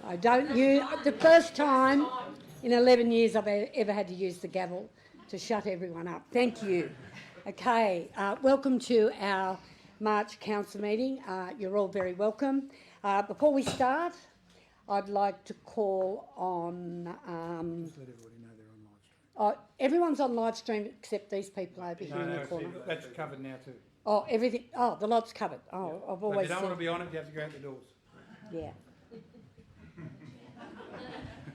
I don't use... The first time in 11 years I've ever had to use the gavel to shut everyone up. Thank you. Okay, welcome to our March Council meeting. You're all very welcome. Before we start, I'd like to call on... Just let everybody know they're on live stream. everyone's on live stream except these people over here in the corner. That's covered now too. Oh, everything... Oh, the lot's covered. Oh, Yeah. I've always So if you don't said... want to be on it, you have to go out the doors. Yeah.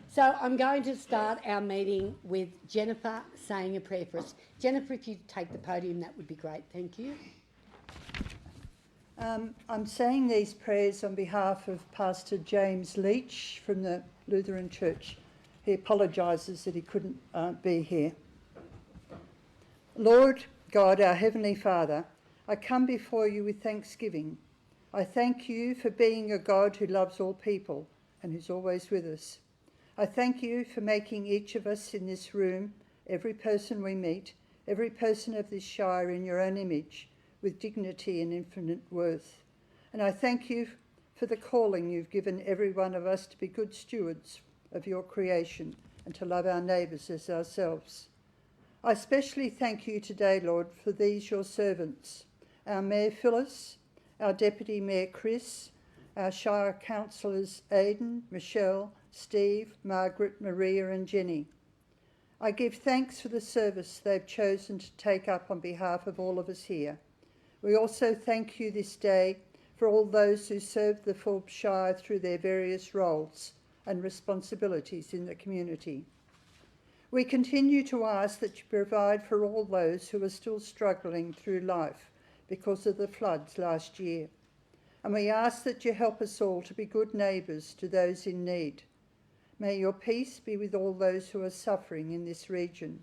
So I'm going to start our meeting with Jennifer saying a prayer for us. Jennifer, if you take the podium, that would be great. Thank you. I'm saying these prayers on behalf of Pastor James Leach from the Lutheran Church. He apologises that he couldn't be here. Lord God, our Heavenly Father, I come before you with thanksgiving. I thank you for being a God who loves all people and who's always with us. I thank you for making each of us in this room, every person we meet, every person of this shire in your own image, with dignity and infinite worth. And I thank you for the calling you've given every one of us to be good stewards of your creation and to love our neighbours as ourselves. I especially thank you today, Lord, for these your servants, our Mayor Phyllis, our Deputy Mayor Chris, our Shire Councillors Aidan, Michelle, Steve, Margaret, Maria and Jenny. I give thanks for the service they've chosen to take up on behalf of all of us here. We also thank you this day for all those who serve the Forbes Shire through their various roles and responsibilities in the community. We continue to ask that you provide for all those who are still struggling through life because of the floods last year. And we ask that you help us all to be good neighbours to those in need. May your peace be with all those who are suffering in this region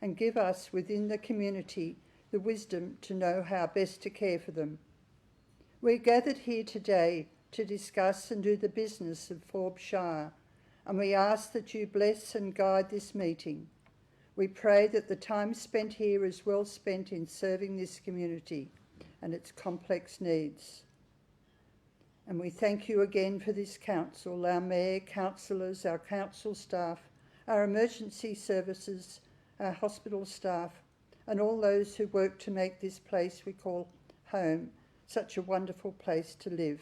and give us within the community the wisdom to know how best to care for them. We're gathered here today to discuss and do the business of Forbes Shire, and we ask that you bless and guide this meeting. We pray that the time spent here is well spent in serving this community and its complex needs. And we thank you again for this council, our mayor, councillors, our council staff, our emergency services, our hospital staff, and all those who work to make this place we call home such a wonderful place to live.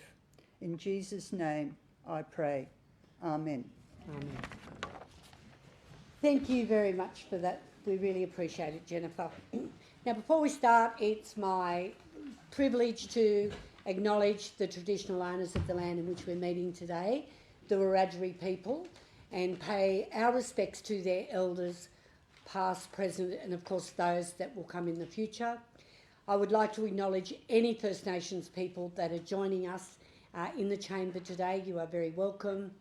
In Jesus' name I pray. Amen. Amen. Thank you very much for that. We really appreciate it, Jennifer. Now, before we start, it's my privilege to acknowledge the traditional owners of the land in which we're meeting today, the Wiradjuri people, and pay our respects to their elders, past, present, and of course those that will come in the future. I would like to acknowledge any First Nations people that are joining us in the chamber today. You are very welcome.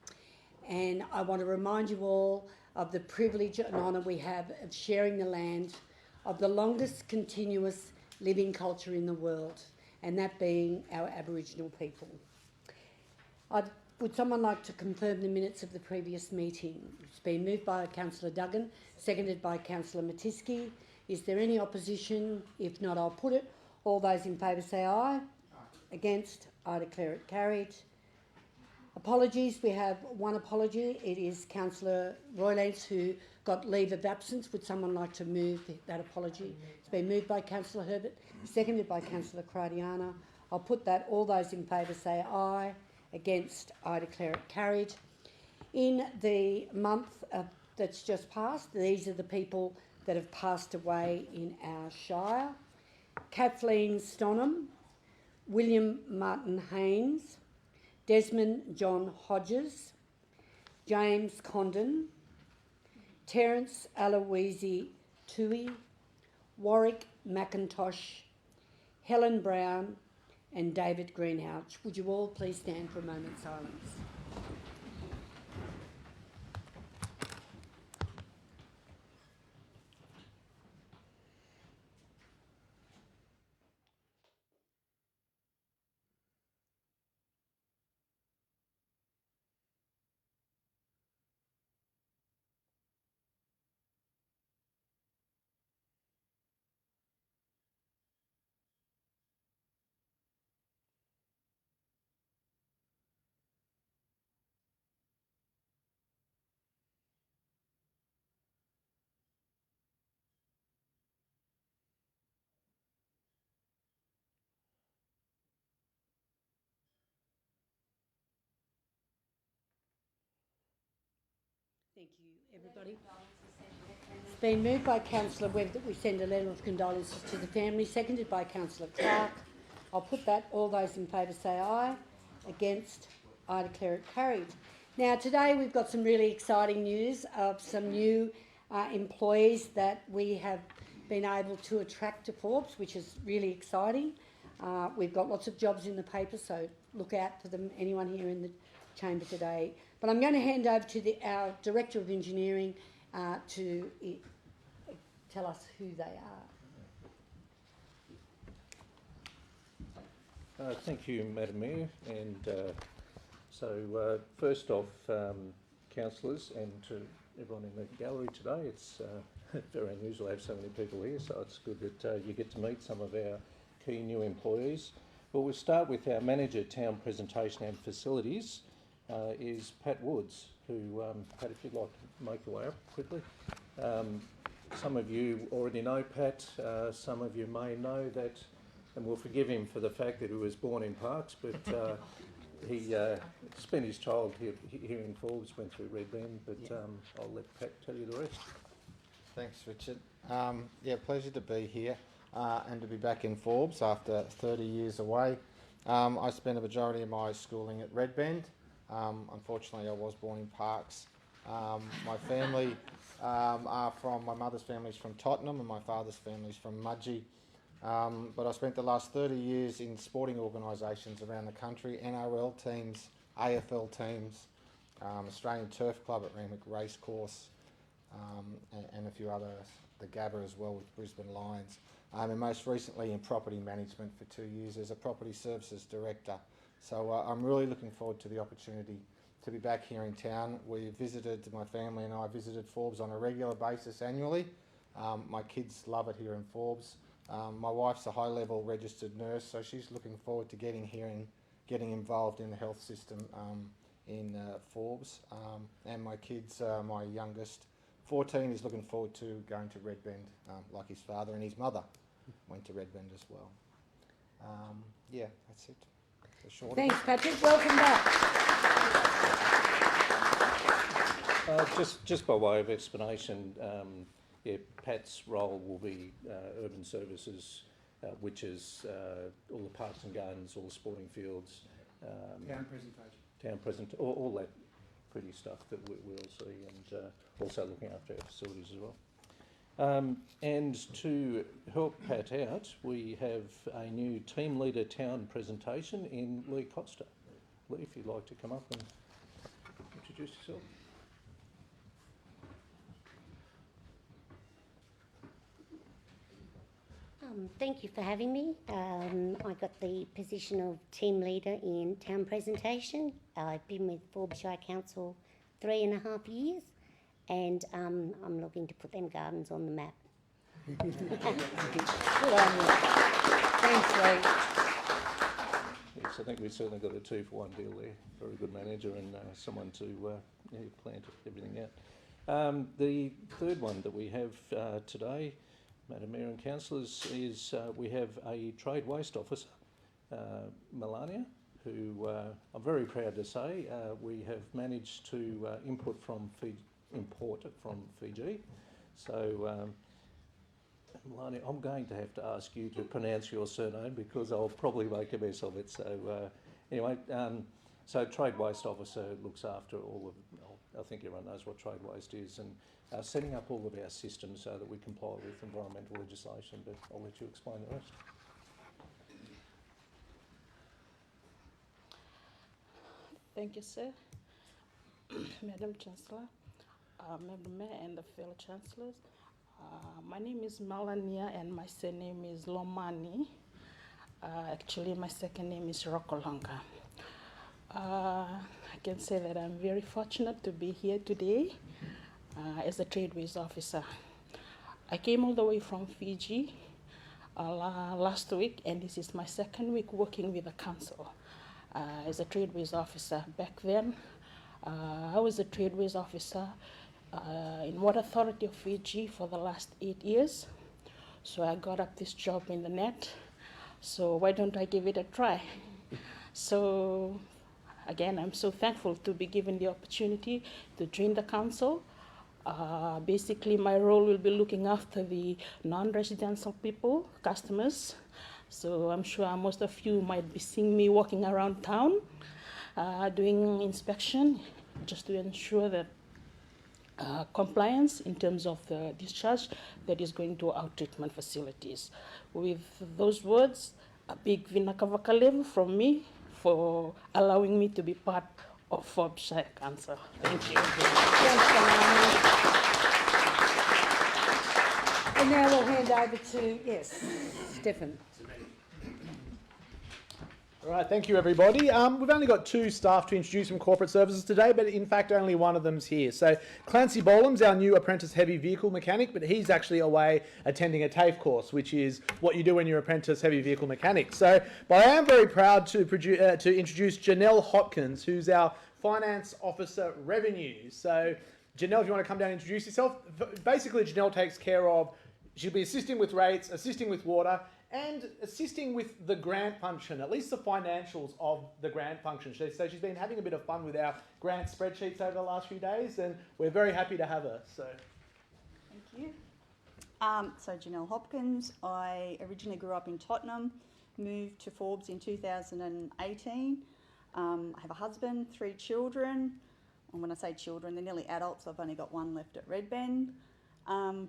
And I want to remind you all of the privilege and honour we have of sharing the land of the longest continuous living culture in the world, and that being our Aboriginal people. Would someone like to confirm the minutes of the previous meeting? It's been moved by Councillor Duggan, seconded by Councillor Matiski. Is there any opposition? If not, I'll put it. All those in favour say aye. Against? I declare it carried. Apologies, we have one apology. It is Councillor Roylance who got leave of absence. Would someone like to move that apology? It's been moved by Councillor Herbert, seconded by Councillor Cradiana. I'll put that. All those in favour say aye. Against, I declare it carried. In the month that's just passed, these are the people that have passed away in our shire. Kathleen Stonham, William Martin Haynes, Desmond John Hodges, James Condon, Terence Aloisi Tui, Warwick McIntosh, Helen Brown and David Greenhouse. Would you all please stand for a moment's silence? Thank you, everybody. It's been moved by Councillor Webb that we send a letter of condolences to the family, seconded by Councillor Clark. I'll put that. All those in favour say aye. Against? I declare it carried. Now, today we've got some really exciting news of some new employees that we have been able to attract to Forbes, which is really exciting. We've got lots of jobs in the paper, so look out for them, anyone here in the chamber today. But I'm going to hand over to our Director of Engineering to tell us who they are. Thank you, Madam Mayor. And first off, councillors, and to everyone in the gallery today, it's very unusual to have so many people here, so it's good that you get to meet some of our key new employees. Well, we'll start with our Manager, Town Presentation and Facilities, is Pat Woods, who, Pat, if you'd like to make your way up quickly. Some of you already know Pat, some of you may know that, and we'll forgive him for the fact that he was born in Parkes, but he spent his childhood here in Forbes, went through Red Bend, but I'll let Pat tell you the rest. Thanks, Richard. Pleasure to be here and to be back in Forbes after 30 years away. I spent a majority of my schooling at Red Bend. Unfortunately, I was born in Parkes. My family my mother's family's from Tottenham and my father's family's from Mudgee. But I spent the last 30 years in sporting organisations around the country, NRL teams, AFL teams, Australian Turf Club at Randwick Racecourse, and a few others, the Gabba as well with Brisbane Lions. And most recently in property management for 2 years as a property services director. So I'm really looking forward to the opportunity to be back here in town. My family and I visited Forbes on a regular basis annually. My kids love it here in Forbes. My wife's a high-level registered nurse, so she's looking forward to getting here and getting involved in the health system in Forbes. And my kids, my youngest, 14, is looking forward to going to Red Bend, like his father, and his mother went to Red Bend as well. That's it. Thanks, Patrick. Welcome back. Just by way of explanation, Pat's role will be urban services, which is all the parks and gardens, all the sporting fields, Town presentation. all that pretty stuff that we'll see, and also looking after our facilities as well. And to help Pat out, we have a new Team Leader Town presentation in Lee Costa. Lee, if you'd like to come up and introduce yourself. Thank you for having me. I got the position of team leader in town presentation. I've been with Forbes Shire Council 3.5 years, and I'm looking to put them gardens on the map. Good on you. Thanks, Lee. Yes, I think we've certainly got a 2-for-1 deal there. Very good manager and someone to plan everything out. The third one that we have today, Madam Mayor and Councillors, is we have a Trade Waste Officer, Melania, who I'm very proud to say we have managed to import from Fiji. So, Melania, I'm going to have to ask you to pronounce your surname because I'll probably make a mess of it. So, anyway, so Trade Waste Officer looks after all of, I think everyone knows what trade waste is, and setting up all of our systems so that we comply with environmental legislation, but I'll let you explain the rest. Thank you, sir. Madam Chancellor, Madam Mayor and the fellow Chancellors. My name is Melania and my surname is Lomani. Actually, my second name is Rokolonga. I can say that I'm very fortunate to be here today as a Tradeways Officer. I came all the way from Fiji last week, and this is my second week working with the council as a Tradeways Officer. Back then, I was a Tradeways Officer in Water Authority of Fiji for the last 8 years. So I got up this job in the net. So why don't I give it a try? So again, I'm so thankful to be given the opportunity to join the council. Basically, my role will be looking after the non-residential people, customers. So I'm sure most of you might be seeing me walking around town, doing inspection, just to ensure that compliance in terms of the discharge that is going to our treatment facilities. With those words, a big Vinaka Vakalevu from me for allowing me to be part of Forbes Shire Council. Thank you. Thanks, Alana. And now we'll hand over to, yes, Stefan. All right, thank you everybody. We've only got 2 staff to introduce from corporate services today, but in fact only one of them's here. So Clancy Bolam's our new apprentice heavy vehicle mechanic, but he's actually away attending a TAFE course, which is what you do when you're apprentice heavy vehicle mechanic. So, but I am very proud to introduce Janelle Hopkins, who's our Finance Officer Revenue. So Janelle, if you want to come down and introduce yourself. Basically Janelle takes care of, she'll be assisting with rates, assisting with water, and assisting with the grant function, at least the financials of the grant function. So she's been having a bit of fun with our grant spreadsheets over the last few days, and we're very happy to have her. So, thank you. So Janelle Hopkins, I originally grew up in Tottenham, moved to Forbes in 2018. I have a husband, 3 children, and when I say children, they're nearly adults. I've only got one left at Redbend.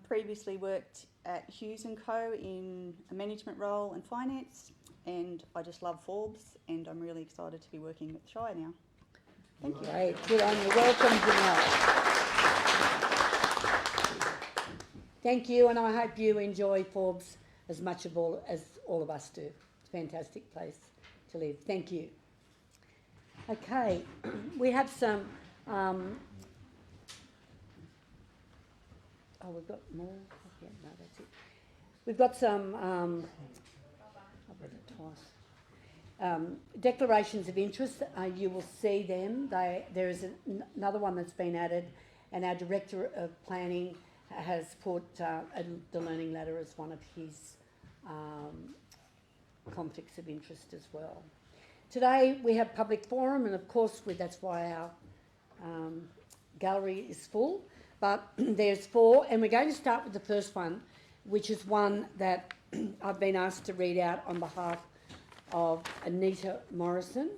Previously worked at Hughes & Co in a management role and finance, and I just love Forbes, and I'm really excited to be working with Shire now. Thank you. Great, good on you. Welcome, Janelle. Thank you, and I hope you enjoy Forbes as much as all of us do. It's a fantastic place to live. Thank you. Okay, we have some. Oh, we've got more. Yeah, no, that's it. We've got some. I've read it twice. Declarations of interest. You will see them. There is another one that's been added, and our Director of Planning has put the Learning Ladder as one of his conflicts of interest as well. Today we have public forum, and of course that's why our gallery is full. But there's 4, and we're going to start with the first one, which is one that I've been asked to read out on behalf of Anita Morrison,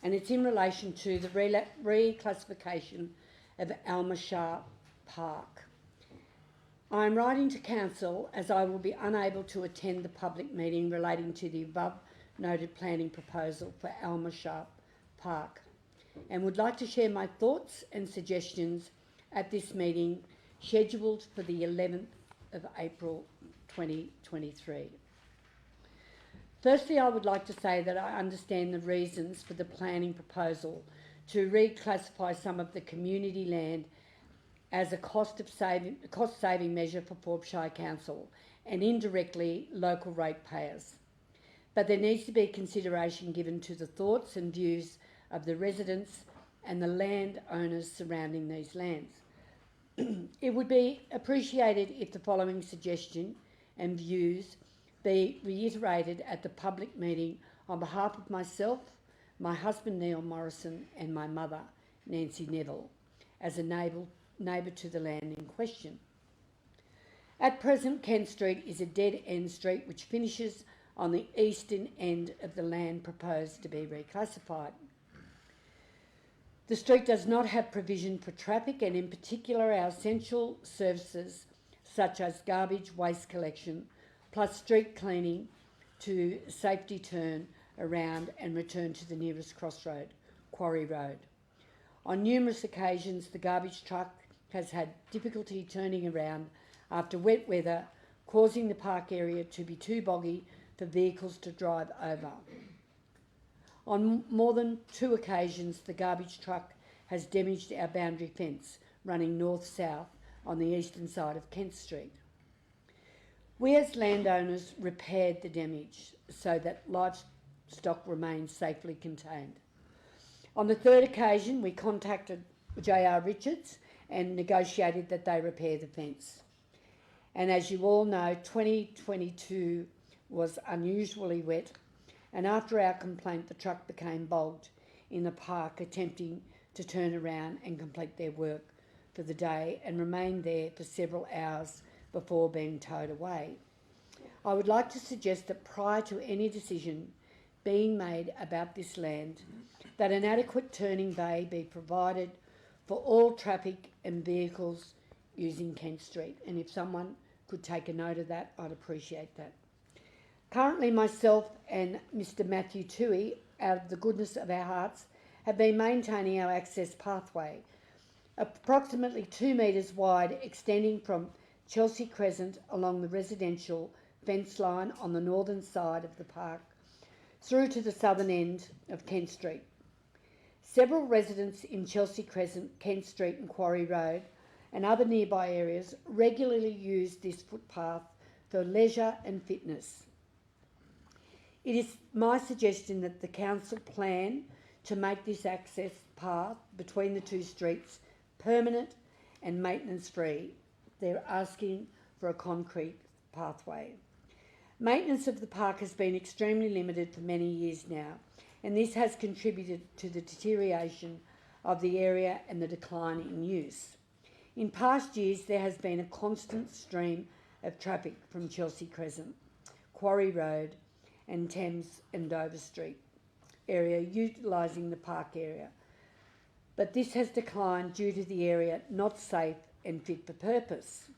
and it's in relation to the reclassification of Alma Park. I'm writing to Council as I will be unable to attend the public meeting relating to the above noted planning proposal for Alma Park, and would like to share my thoughts and suggestions at this meeting scheduled for the 11th of April 2023. Firstly, I would like to say that I understand the reasons for the planning proposal to reclassify some of the community land as a cost-saving measure for Forbes Shire Council and indirectly local ratepayers. But there needs to be consideration given to the thoughts and views of the residents and the landowners surrounding these lands. It would be appreciated if the following suggestion and views be reiterated at the public meeting on behalf of myself, my husband Neil Morrison and my mother Nancy Neville as a neighbour to the land in question. At present, Kent Street is a dead-end street which finishes on the eastern end of the land proposed to be reclassified. The street does not have provision for traffic, and in particular our essential services such as garbage, waste collection, plus street cleaning to safety turn around and return to the nearest crossroad, Quarry Road. On numerous occasions, the garbage truck has had difficulty turning around after wet weather, causing the park area to be too boggy for vehicles to drive over. On more than 2 occasions, the garbage truck has damaged our boundary fence running north-south on the eastern side of Kent Street. We as landowners repaired the damage so that livestock remains safely contained. On the 3rd occasion, we contacted J.R. Richards and negotiated that they repair the fence. And as you all know, 2022 was unusually wet, and after our complaint, the truck became bogged in the park attempting to turn around and complete their work for the day and remained there for several hours before being towed away. I would like to suggest that prior to any decision being made about this land, that an adequate turning bay be provided for all traffic and vehicles using Kent Street. And if someone could take a note of that, I'd appreciate that. Currently, myself and Mr. Matthew Toohey, out of the goodness of our hearts, have been maintaining our access pathway, approximately 2 metres wide, extending from Chelsea Crescent along the residential fence line on the northern side of the park through to the southern end of Kent Street. Several residents in Chelsea Crescent, Kent Street and Quarry Road and other nearby areas regularly use this footpath for leisure and fitness. It is my suggestion that the council plan to make this access path between the two streets permanent and maintenance free. They're asking for a concrete pathway. Maintenance of the park has been extremely limited for many years now, and this has contributed to the deterioration of the area and the decline in use. In past years, there has been a constant stream of traffic from Chelsea Crescent, Quarry Road and Thames and Dover Street area utilising the park area. But this has declined due to the area not safe and fit for purpose.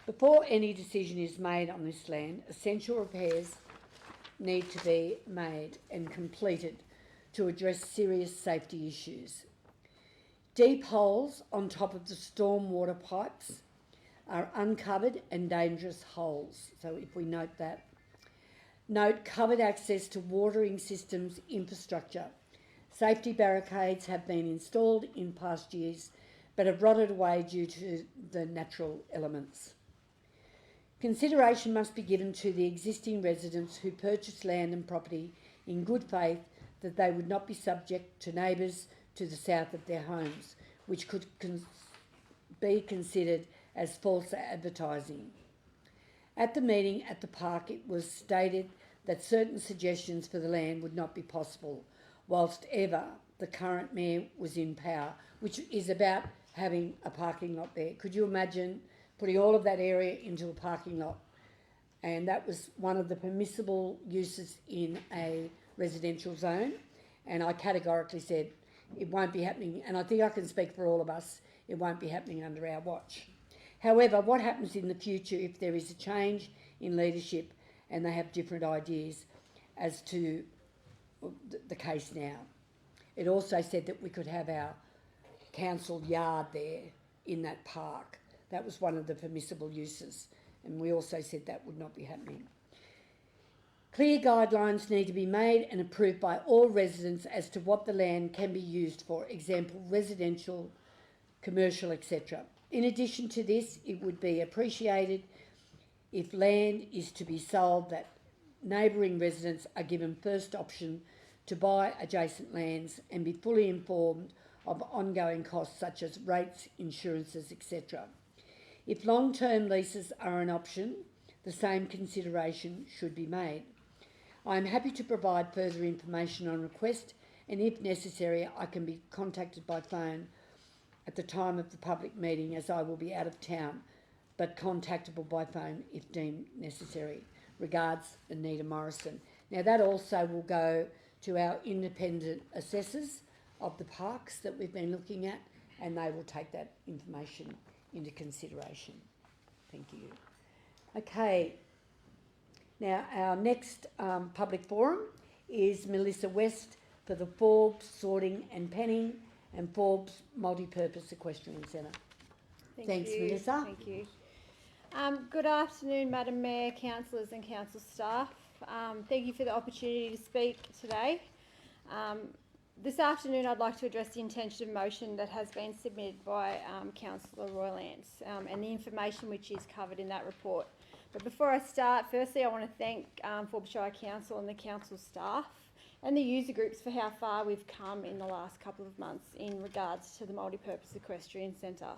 Before any decision is made on this land, essential repairs need to be made and completed to address serious safety issues. Deep holes on top of the stormwater pipes are uncovered and dangerous holes. So if we note that. Note covered access to watering systems infrastructure. Safety barricades have been installed in past years but have rotted away due to the natural elements. Consideration must be given to the existing residents who purchased land and property in good faith that they would not be subject to neighbours to the south of their homes, which could be considered as false advertising. At the meeting at the park, it was stated that certain suggestions for the land would not be possible whilst ever the current mayor was in power, which is about having a parking lot there. Could you imagine putting all of that area into a parking lot? And that was one of the permissible uses in a residential zone. And I categorically said it won't be happening, and I think I can speak for all of us, it won't be happening under our watch. However, what happens in the future if there is a change in leadership and they have different ideas as to the case now? It also said that we could have our council yard there in that park. That was one of the permissible uses, and we also said that would not be happening. Clear guidelines need to be made and approved by all residents as to what the land can be used for, example, residential, commercial, etc. In addition to this, it would be appreciated if land is to be sold that neighbouring residents are given first option to buy adjacent lands and be fully informed of ongoing costs such as rates, insurances, etc. If long-term leases are an option, the same consideration should be made. I am happy to provide further information on request, and if necessary, I can be contacted by phone at the time of the public meeting, as I will be out of town, but contactable by phone if deemed necessary. Regards, Anita Morrison. Now that also will go to our independent assessors of the parks that we've been looking at, and they will take that information into consideration. Thank you. Okay. Now, our next public forum is Melissa West for the Forbes Sorting and Penning and Forbes Multi-Purpose Equestrian Centre. Thanks, Melissa. Thank you. Good afternoon, Madam Mayor, councillors and council staff. Thank you for the opportunity to speak today. This afternoon I'd like to address the intention of motion that has been submitted by Councillor Roy Lance and the information which is covered in that report. But before I start, firstly I want to thank Forbes Shire Council and the council staff and the user groups for how far we've come in the last couple of months in regards to the Multipurpose Equestrian Centre.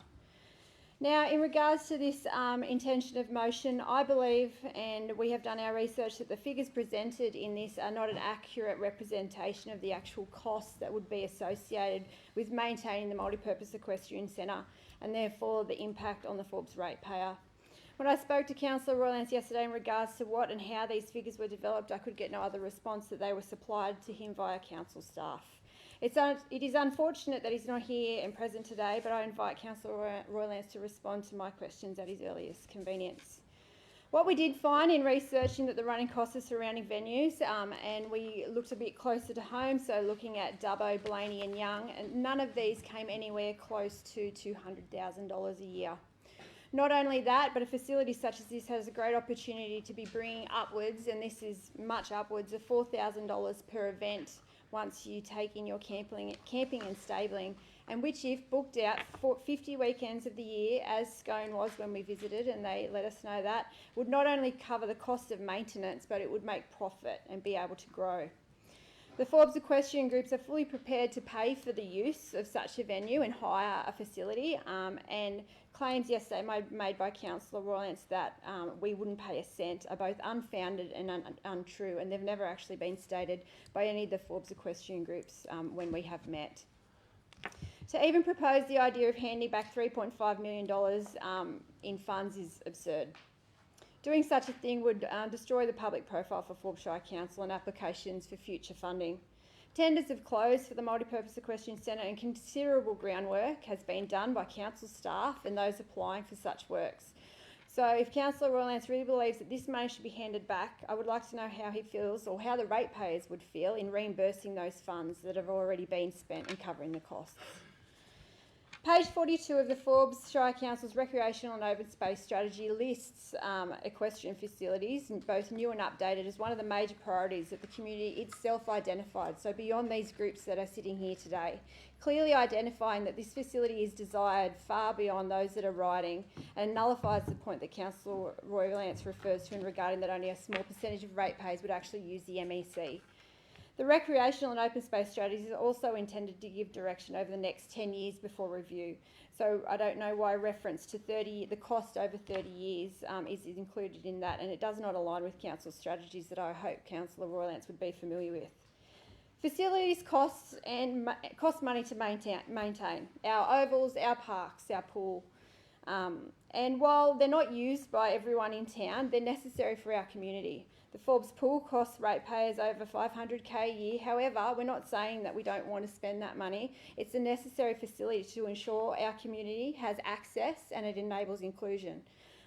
Now, in regards to this intention of motion, I believe, and we have done our research, that the figures presented in this are not an accurate representation of the actual costs that would be associated with maintaining the Multipurpose Equestrian Centre, and therefore the impact on the Forbes ratepayer. When I spoke to Councillor Roylance yesterday in regards to what and how these figures were developed, I could get no other response that they were supplied to him via council staff. It is unfortunate that he's not here and present today, but I invite Councillor Roylance to respond to my questions at his earliest convenience. What we did find in researching that the running costs of surrounding venues, and we looked a bit closer to home, so looking at Dubbo, Blaney and Young, and none of these came anywhere close to $200,000 a year. Not only that, but a facility such as this has a great opportunity to be bringing upwards, and this is much upwards of $4,000 per event once you take in your camping and stabling, and which, if booked out for 50 weekends of the year, as Scone was when we visited, and they let us know that, would not only cover the cost of maintenance, but it would make profit and be able to grow. The Forbes equestrian groups are fully prepared to pay for the use of such a venue and hire a facility, and claims yesterday made by Councillor Roylance that we wouldn't pay a cent are both unfounded and untrue, and they've never actually been stated by any of the Forbes equestrian groups when we have met. To even propose the idea of handing back $3.5 million in funds is absurd. Doing such a thing would destroy the public profile for Forbes Shire Council and applications for future funding. Tenders have closed for the Multipurpose Equestrian Centre, and considerable groundwork has been done by council staff and those applying for such works. So if Councillor Roylance really believes that this money should be handed back, I would like to know how he feels, or how the ratepayers would feel, in reimbursing those funds that have already been spent and covering the costs. Page 42 of the Forbes Shire Council's Recreational and Open Space Strategy lists equestrian facilities, both new and updated, as one of the major priorities that the community itself identified, so beyond these groups that are sitting here today. Clearly identifying that this facility is desired far beyond those that are riding, and nullifies the point that Councillor Roylance refers to in regarding that only a small percentage of ratepayers would actually use the MEC. The recreational and open space strategies are also intended to give direction over the next 10 years before review. So I don't know why reference to the cost over 30 years is included in that, and it does not align with council strategies that I hope Councillor Roylance would be familiar with. Facilities cost money to maintain. Our ovals, our parks, our pool. And while they're not used by everyone in town, they're necessary for our community. The Forbes pool costs ratepayers over $500K a year. However, we're not saying that we don't want to spend that money. It's a necessary facility to ensure our community has access, and it enables inclusion.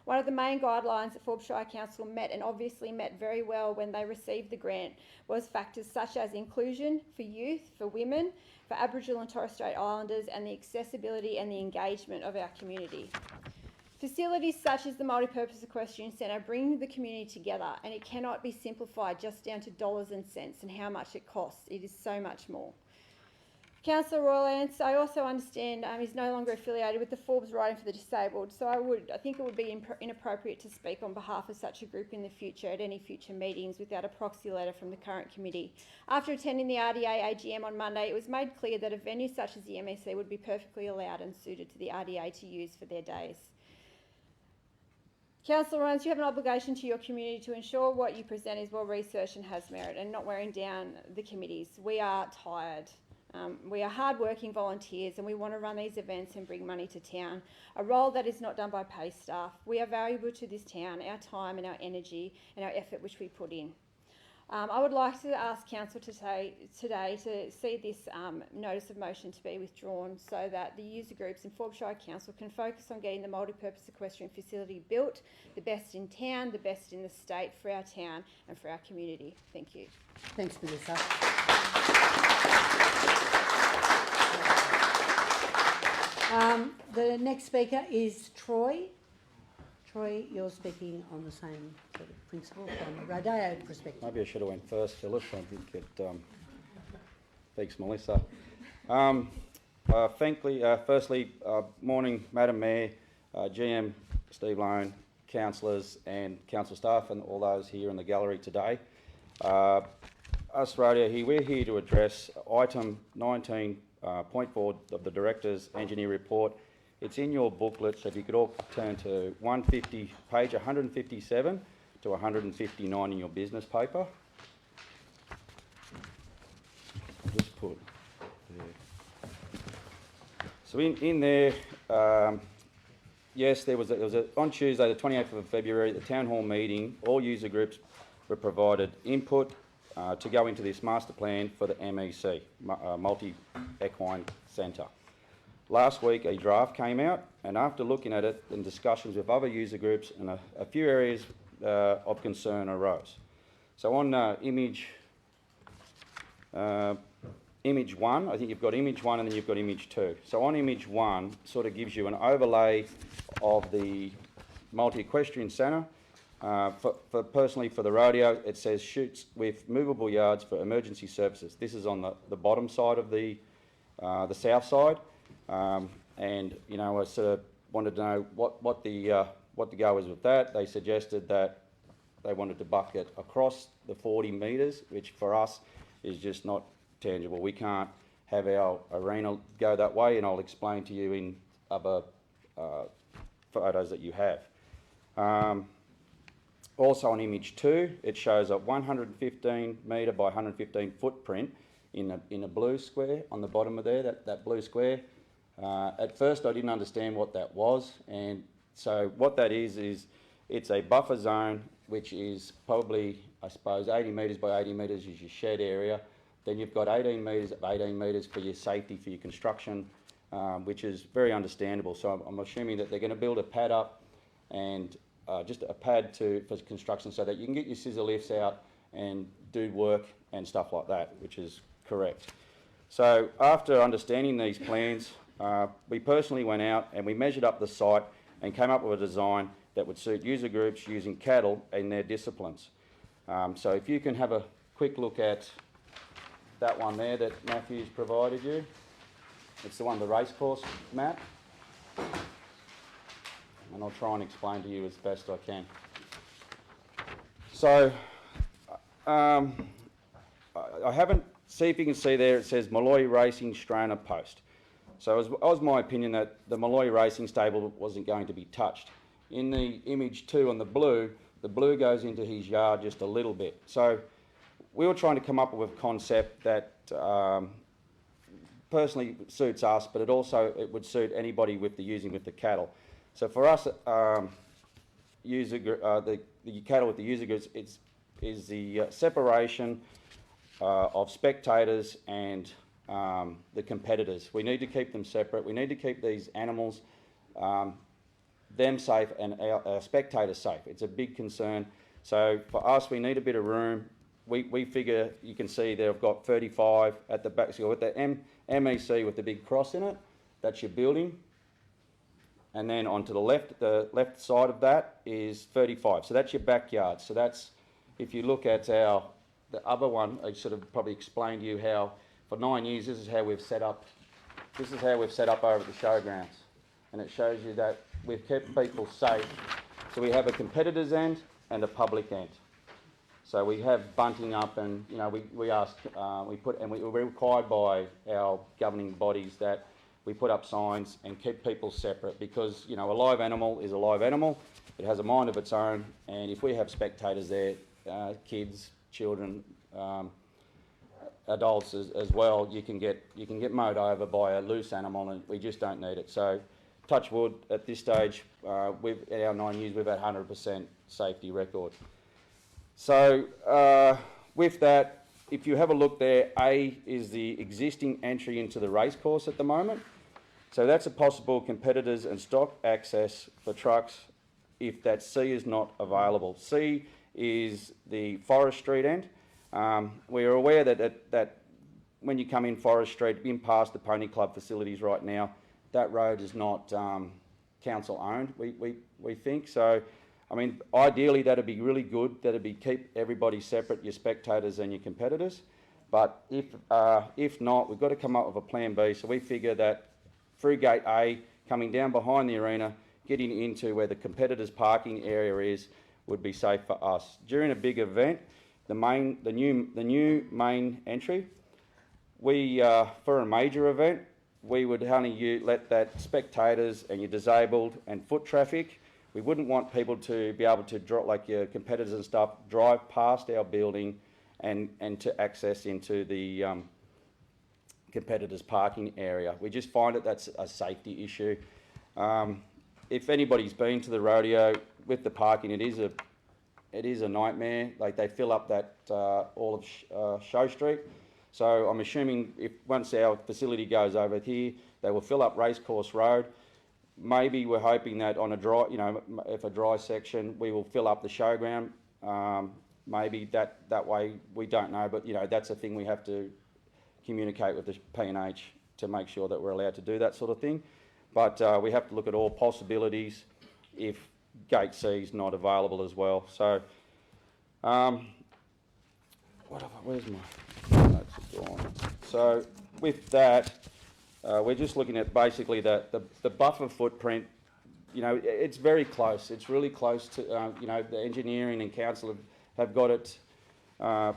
One of the main guidelines that Forbes Shire Council met, and obviously met very well when they received the grant, was factors such as inclusion for youth, for women, for Aboriginal and Torres Strait Islanders, and the accessibility and the engagement of our community. Facilities such as the Multipurpose Equestrian Centre bring the community together, and it cannot be simplified just down to dollars and cents and how much it costs. It is so much more. Councillor Roylance, I also understand, is no longer affiliated with the Forbes Riding for the Disabled, so I think it would be inappropriate to speak on behalf of such a group in the future at any future meetings without a proxy letter from the current committee. After attending the RDA AGM on Monday, it was made clear that a venue such as the MEC would be perfectly allowed and suited to the RDA to use for their days. Councillor Roylance, you have an obligation to your community to ensure what you present is well researched and has merit, and not wearing down the committees. We are tired. We are hard-working volunteers, and we want to run these events and bring money to town, a role that is not done by paid staff. We are valuable to this town, our time and our energy and our effort which we put in. I would like to ask Council today to see this notice of motion to be withdrawn, so that the user groups in Forbes Shire Council can focus on getting the multipurpose equestrian facility built, the best in town, the best in the state, for our town and for our community. Thank you. Thanks, Melissa. The next speaker is Troy. Troy, you're speaking on the same sort of principle from a Rodeo perspective. Maybe I should have went first, Phyllis. I think it beats Melissa. Firstly, morning, Madam Mayor, GM Steve Lone, councillors and council staff and all those here in the gallery today. Us Rodeo here, we're here to address item 19.4 of the Director's Engineer Report. It's in your booklet, so if you could all turn to page 157 to 159 in your business paper. I'll just put there. So in there, yes, there was on Tuesday, the 28th of February, at the Town Hall meeting, all user groups were provided input to go into this master plan for the MEC, Multi-Equine Centre. Last week, a draft came out, and after looking at it and discussions with other user groups, and a few areas of concern arose. So on image 1, I think you've got image 1 and then you've got image 2. So on image 1, sort of gives you an overlay of the multi-equestrian centre. Personally for the rodeo, it says shoots with movable yards for emergency services. This is on the bottom side of the south side, and you know, I sort of wanted to know what the go is with that. They suggested that they wanted to bucket across the 40 metres, which for us is just not tangible. We can't have our arena go that way, and I'll explain to you in other photos that you have. Also on image 2, it shows a 115 metre by 115 footprint in a blue square on the bottom of there, that blue square. At first I didn't understand what that was, and so what that is it's a buffer zone which is probably, I suppose, 80 metres by 80 metres is your shed area. Then you've got 18 metres of 18 metres for your safety, for your construction, which is very understandable. So I'm assuming that they're going to build a pad up and just a pad for construction so that you can get your scissor lifts out and do work and stuff like that, which is correct. So after understanding these plans, we personally went out and we measured up the site and came up with a design that would suit user groups using cattle in their disciplines. So if you can have a quick look at that one there that Matthew's provided you. It's the one, the racecourse map. And I'll try and explain to you as best I can. So, I haven't, see if you can see there, it says Molloy Racing Strana Post. So it was my opinion that the Molloy Racing Stable wasn't going to be touched. In the image 2 on the blue goes into his yard just a little bit. So we were trying to come up with a concept that personally suits us, but it would suit anybody using with the cattle. So for us, the cattle with the user groups, is the separation of spectators and the competitors. We need to keep them separate. We need to keep these animals, them safe and our spectators safe. It's a big concern. So for us, we need a bit of room. We figure, you can see they've got 35 at the back. So with the MEC with the big cross in it, that's your building. And then onto the left side of that is 35. So that's your backyard. So that's, if you look at the other one, I sort of probably explained to you how for 9 years this is how we've set up. This is how we've set up over at the showgrounds, and it shows you that we've kept people safe. So we have a competitor's end and a public end. So we have bunting up, and you know we're required by our governing bodies that we put up signs and keep people separate, because you know a live animal is a live animal. It has a mind of its own, and if we have spectators there, kids, children, adults as well, you can get mowed over by a loose animal, and we just don't need it. So, touch wood, at this stage, in our 9 years, we've had 100% safety record. So, with that, if you have a look there, A is the existing entry into the racecourse at the moment. So that's a possible competitors and stock access for trucks if that C is not available. C is the Forest Street end. We are aware that when you come in Forest Street, in past the Pony Club facilities right now, that road is not council owned, we think. So, I mean, ideally that'd be really good, that'd be keep everybody separate, your spectators and your competitors. But if not, we've got to come up with a plan B. So we figure that through gate A, coming down behind the arena, getting into where the competitors' parking area is, would be safe for us. During a big event, the new main entry, for a major event, we would only let that spectators and your disabled and foot traffic. We wouldn't want people to be able to drop, like your competitors and stuff, drive past our building and to access into the competitors' parking area. We just find that's a safety issue. If anybody's been to the rodeo with the parking, it is a nightmare. Like they fill up that all of Show Street. So I'm assuming if once our facility goes over here, they will fill up Racecourse Road. Maybe we're hoping that on a dry, if a dry section, we will fill up the showground. Maybe that way, we don't know, but that's a thing we have to communicate with the P&H to make sure that we're allowed to do that sort of thing. But we have to look at all possibilities if Gate C is not available as well. So, where's my notes are gone? So with that, we're just looking at basically the buffer footprint. It's very close. It's really close to, the engineering and council have got it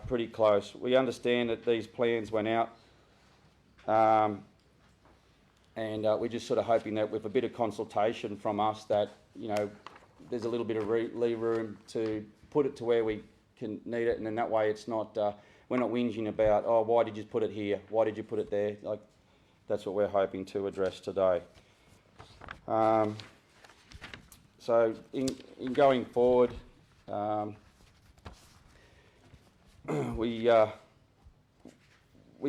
pretty close. We understand that these plans went out, and we're just sort of hoping that with a bit of consultation from us that, there's a little bit of lee room to put it to where we can need it, and then that way it's not, we're not whinging about, oh, why did you put it here? Why did you put it there? Like, that's what we're hoping to address today. So in going forward, we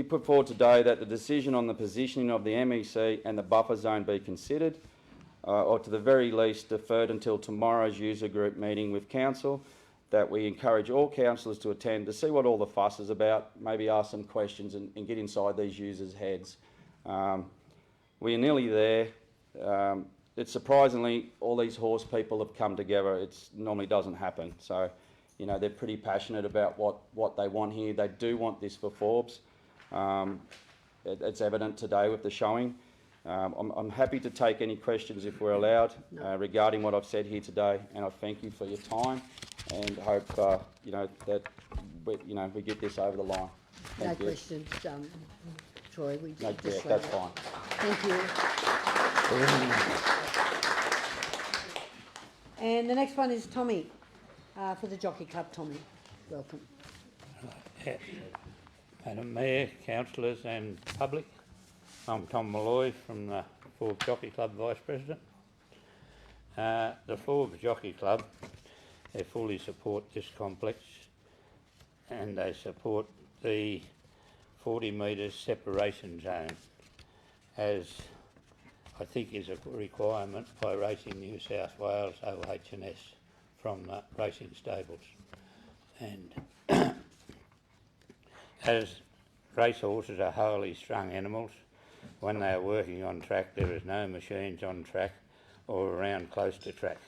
put forward today that the decision on the positioning of the MEC and the buffer zone be considered, or to the very least deferred until tomorrow's user group meeting with council, that we encourage all councillors to attend to see what all the fuss is about, maybe ask some questions and get inside these users' heads. We are nearly there. It's surprisingly, all these horse people have come together. It normally doesn't happen. So, they're pretty passionate about what they want here. They do want this for Forbes. It's evident today with the showing. I'm happy to take any questions if we're allowed regarding what I've said here today, and I thank you for your time and hope that we get this over the line. Thank you. Questions, Troy. That's fine. Thank you. And the next one is Tommy for the Jockey Club. Tommy, welcome. Madam Mayor, councillors and public, I'm Tom Malloy from the Forbes Jockey Club Vice President. The Forbes Jockey Club, they fully support this complex and they support the 40 metres separation zone, as I think is a requirement by Racing New South Wales OH&S from the racing stables. And as racehorses are wholly strung animals, when they are working on track there is no machines on track or around close to track,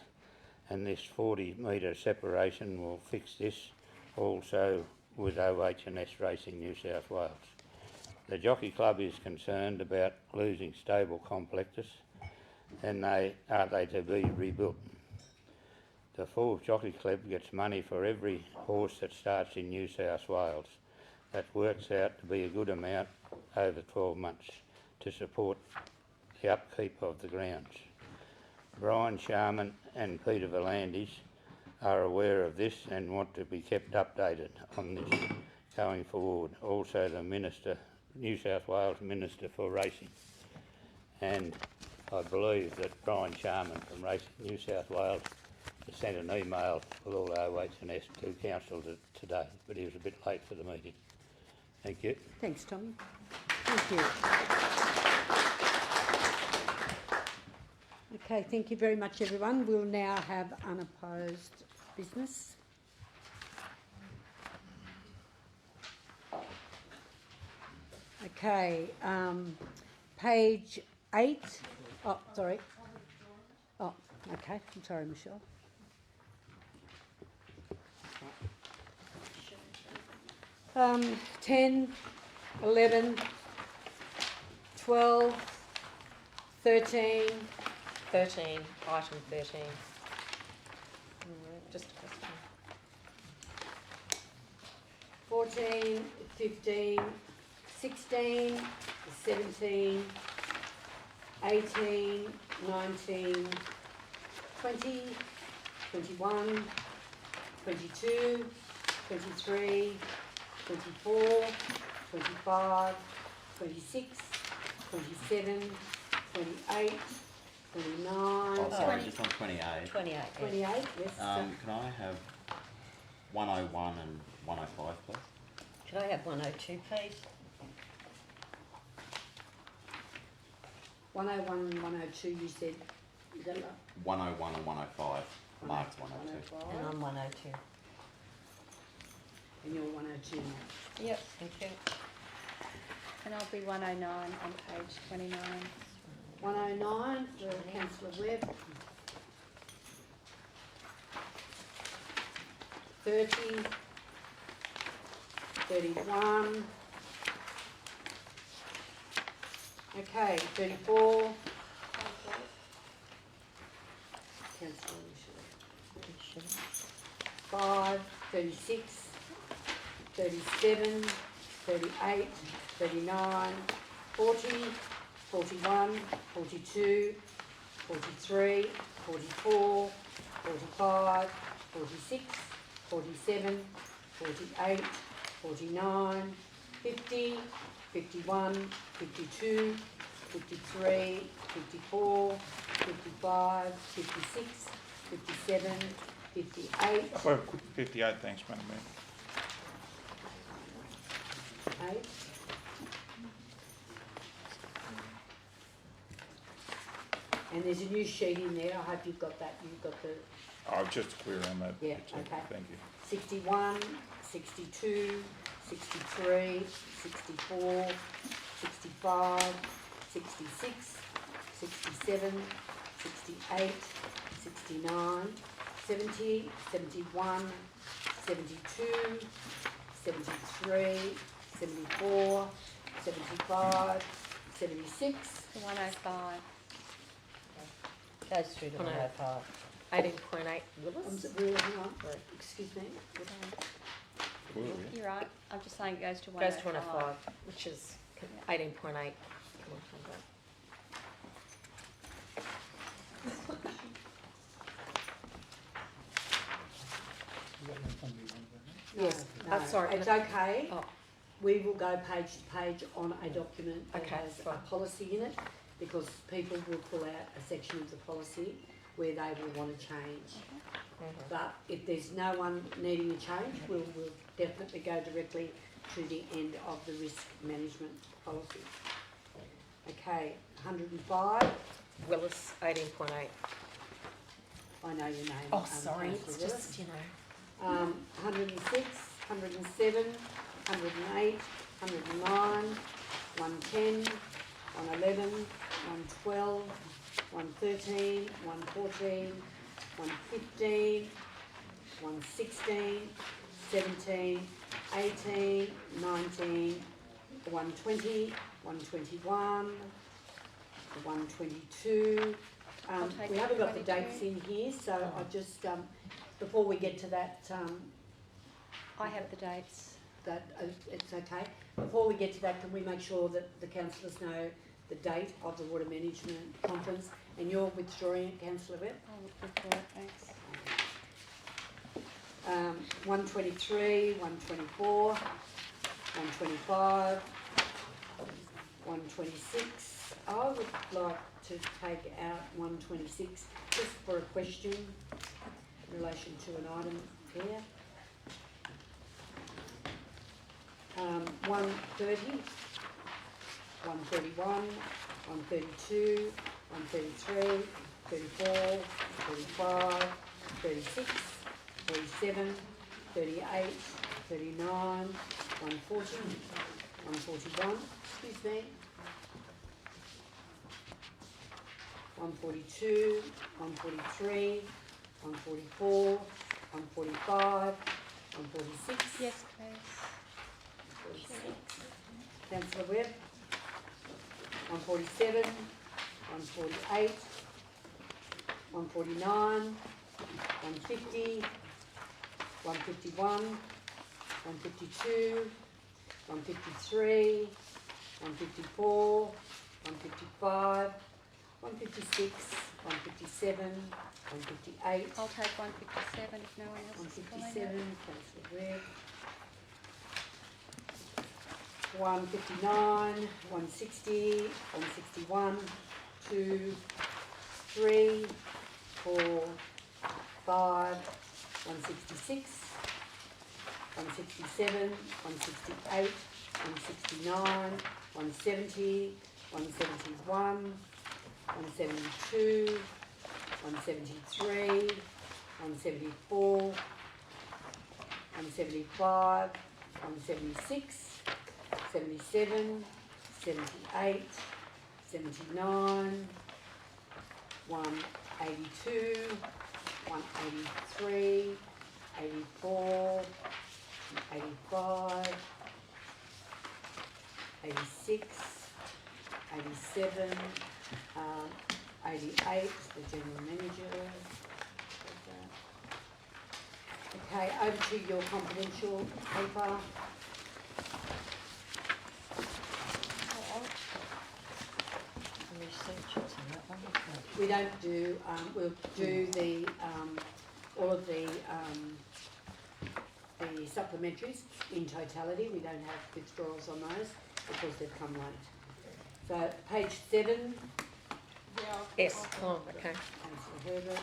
and this 40 metre separation will fix this also with OH&S Racing New South Wales. The Jockey Club is concerned about losing stable complexes and are they to be rebuilt. The Forbes Jockey Club gets money for every horse that starts in New South Wales. That works out to be a good amount over 12 months to support the upkeep of the grounds. Brian Sharman and Peter Volandis are aware of this and want to be kept updated on this going forward. Also the Minister, New South Wales Minister for Racing. And I believe that Brian Sharman from Racing New South Wales has sent an email with all OH&S to council today, but he was a bit late for the meeting. Thank you. Thanks, Tommy. Thank you. Okay, thank you very much, everyone. We'll now have unopposed business. Okay, page 8. Oh, sorry. Oh, okay. I'm sorry, Michelle. 10, 11, 12, 13. 13, item 13. Just a question. 14, 15, 16, 17, 18, 19, 20, 21, 22, 23, 24, 25, 26, 27, 28, 29. Oh, sorry, just on 28. 28. 28, yes. Can I have 101 and 105, please? Can I have 102, please? 101 and 102, you said. Is that right? 101 and 105. Mark's 102. 105. And I'm 102. And you're 102 now. Yep, thank you. And I'll be 109 on page 29. 109 for Councillor Webb. 30. 31. Okay, 34. Councillor Michelle. 5. 36. 37. 38. 39. 40. 41. 42. 43. 44. 45. 46. 47. 48. 49, 50, 51, 52, 53, 54, 55, 56, 57, 58. I've got a quick 58, thanks, Madam Mayor. 8. And there's a new sheet in there. I hope you've got that. You've got the. Oh, just to clear on that. Yeah, okay. Thank you. 61, 62, 63, 64, 65, 66, 67, 68, 69, 70, 71, 72, 73, 74, 75, 76. 105. Goes through to 105. 18.8 Willis. Hang on. Excuse me. You're right. I'm just saying it goes to 105. Goes to 105, which is 18.8. Come on, Yes. No, Sorry. it's okay. Oh. We will go page to page on a document that Okay, has fine. a policy in it, because people will pull out a section of the policy where they will want to change. But if there's no one needing a change, we'll definitely go directly to the end of the risk management policy. Okay, 105. Willis, 18.8. I know your name. Oh, sorry. Councillor It's Willis. just, you know. 106, 107, 108, 109, 110, 111, 112, 113, 114, 115, 116, 17, 18, 19, 120, 121, 122. We haven't got the dates in here, so I just, before we get to that, I have the dates. it's okay. Before we get to that, can we make sure that the councillors know the date of the Water Management Conference? And you're withdrawing it, Councillor Webb? I'll withdraw it, thanks. 123, 124, 125, 126. I would like to take out 126 just for a question in relation to an item there. 130, 131, 132, 133, 34, 35, 36, 37, 38, 39, 140, 141, excuse me, 142, 143, 144, 145, 146. Yes, please. 46. Councillor Webb. 147, 148, 149, 150, 151, 152, 153, 154, 155, 156, 157, 158. I'll take 157 if no one else is calling 157, it. Councillor Webb. 159, 160, 161, 2, 163, 4, 5, 166, 167, 168, 169, 170, 171, 172, 173, 174, 175, 176, 77, 78, 79, 182, 183, 84, 85, 86, 87, 88, the General Manager. Okay, over to your confidential paper. We don't do, we'll do the, all of the supplementaries in totality. We don't have withdrawals on those because they've come late. So page 7. Yes, oh, okay. Councillor Herbert.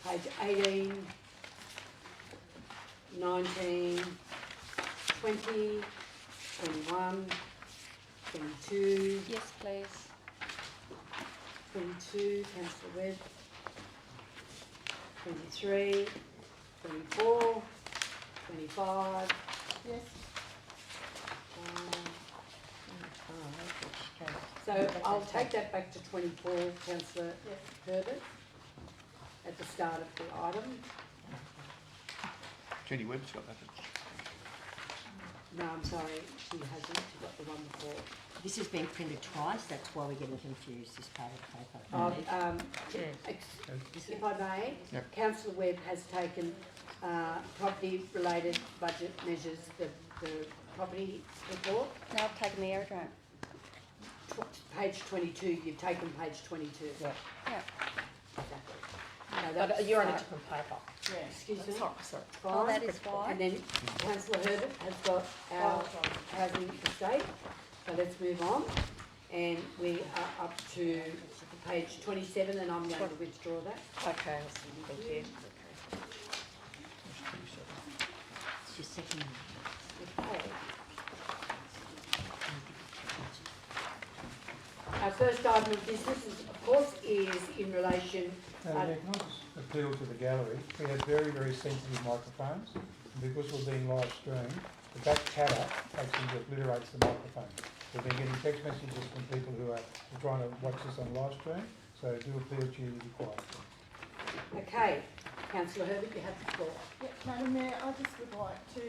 Page 18, 19, 20, 21, 22. Yes, please. 22, Councillor Webb. 23, 24, 25. Yes. So I'll take that back to 24, Councillor Herbert, at the start of the item. Jenny Webb's got that. No, I'm sorry, she hasn't. She got the one before. This has been printed twice, that's why we're getting confused, this part of the paper. If I may, Yep. Councillor Webb has taken property-related budget measures, the property report. No, I've taken the aerodrome. Page 22, you've taken page 22. Yeah. Yeah. No, But that's you're on a fine. different paper. Yeah. Excuse me? Sorry, sorry. Oh, that Fine. is fine. And then Councillor Herbert has got our housing estate. So let's move on. And we are up to page 27 and I'm going to withdraw that. Okay, thank you. It's your second one. Okay. Our first item of business is, of course, is in relation. Can I just appeal to the gallery? We have very, very sensitive microphones, and because we're being live streamed, the back chatter actually obliterates the microphone. We've been getting text messages from people who are trying to watch this on live stream, so do appeal to you to be quiet. Okay, Councillor Herbert, you have the floor. Yeah, Madam Mayor, I just would like to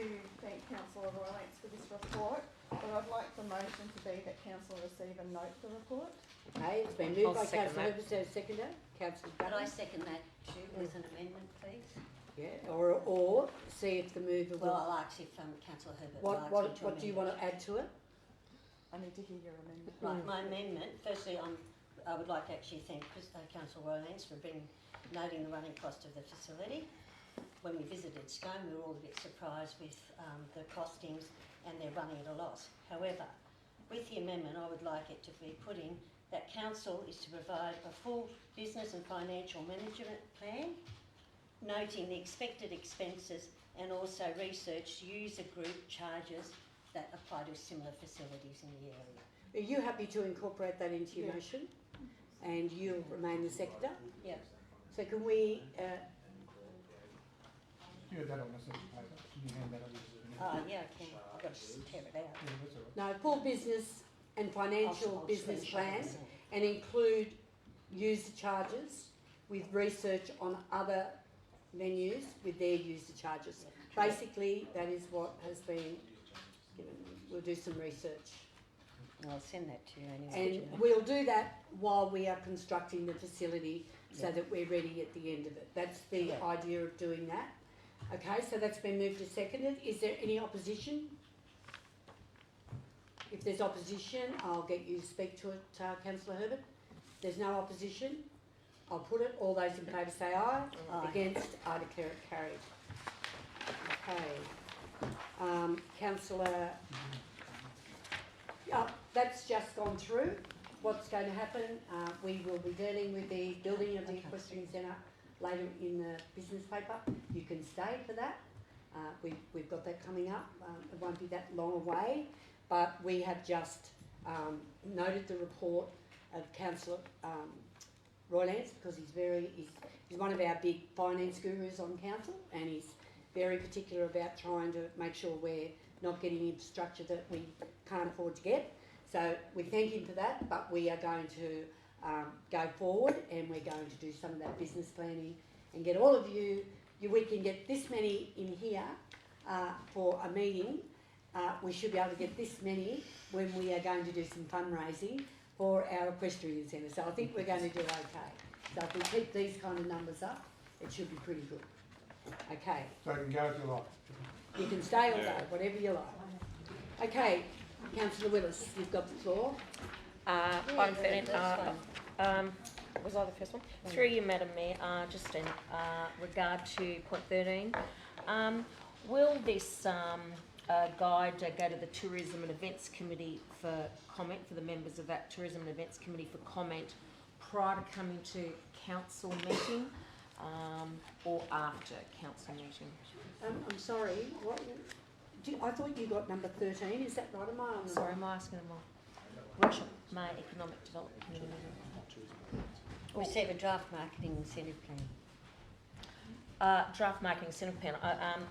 thank Councillor Roylance for this report, but I'd like the motion to be that Council receive and note the report. Okay, it's been moved I'll by second Councillor that. Herbert, so seconder. Councillor Could I Dutton. second that too with an amendment, please? Yeah, or see if the mover Well, will. I'll ask if Councillor Herbert What likes me to do you amend want to add to it? I need to hear your amendment. Right, my amendment, firstly, I would like to actually thank Councillor Roylance for noting the running cost of the facility. When we visited Scone, we were all a bit surprised with the costings and they're running at a loss. However, with the amendment, I would like it to be put in that Council is to provide a full business and financial management plan, noting the expected expenses and also research user group charges that apply to similar facilities in the area. Are you happy to incorporate that into your motion? And you'll remain the seconder? Yes. So can we, You have that on the second paper. Can you hand that over to the Oh, yeah, I can. I've got to tear it out. Yeah, that's all right. no, full business and financial I'll business screenshot plan this. and include user charges with research on other venues with their user charges. Basically, that is what has been given. We'll do some research. I'll send that to you anyway. And we'll do that while we are constructing the facility so that we're ready at the end of it. That's the idea of doing that. Okay, so that's been moved to seconded. Is there any opposition? If there's opposition, I'll get you to speak to it, Councillor Herbert. If there's no opposition, I'll put it. All those in favour say aye. Aye. Against, I declare it carried. Okay. Councillor, that's just gone through. What's going to happen, we will be dealing with the building of the equestrian centre later in the business paper. You can stay for that. We've got that coming up. It won't be that long away, but we have just noted the report of Councillor Roy Lance, because he's one of our big finance gurus on council, and he's very particular about trying to make sure we're not getting infrastructure that we can't afford to get. So we thank him for that, but we are going to go forward, and we're going to do some of that business planning and get all of you. We can get this many in here for a meeting. We should be able to get this many when we are going to do some fundraising for our equestrian centre. So I think we're going to do okay. So if we keep these kind of numbers up, it should be pretty good. Okay. So you can go if you like. You can stay or go, whatever you like. Okay, Councillor Willis, you've got the floor. Item 13, was I the first one? Through you, Madam Mayor, just in regard to point 13, will this guide go to the Tourism and Events Committee for comment, for the members of that Tourism and Events Committee for comment prior to coming to council meeting or after council meeting? I'm sorry, what? I thought you got number 13, is that right? Am I on the Sorry, am I asking them all? Russia, May Economic Development Committee. Receive a draft marketing incentive plan. Draft marketing incentive plan.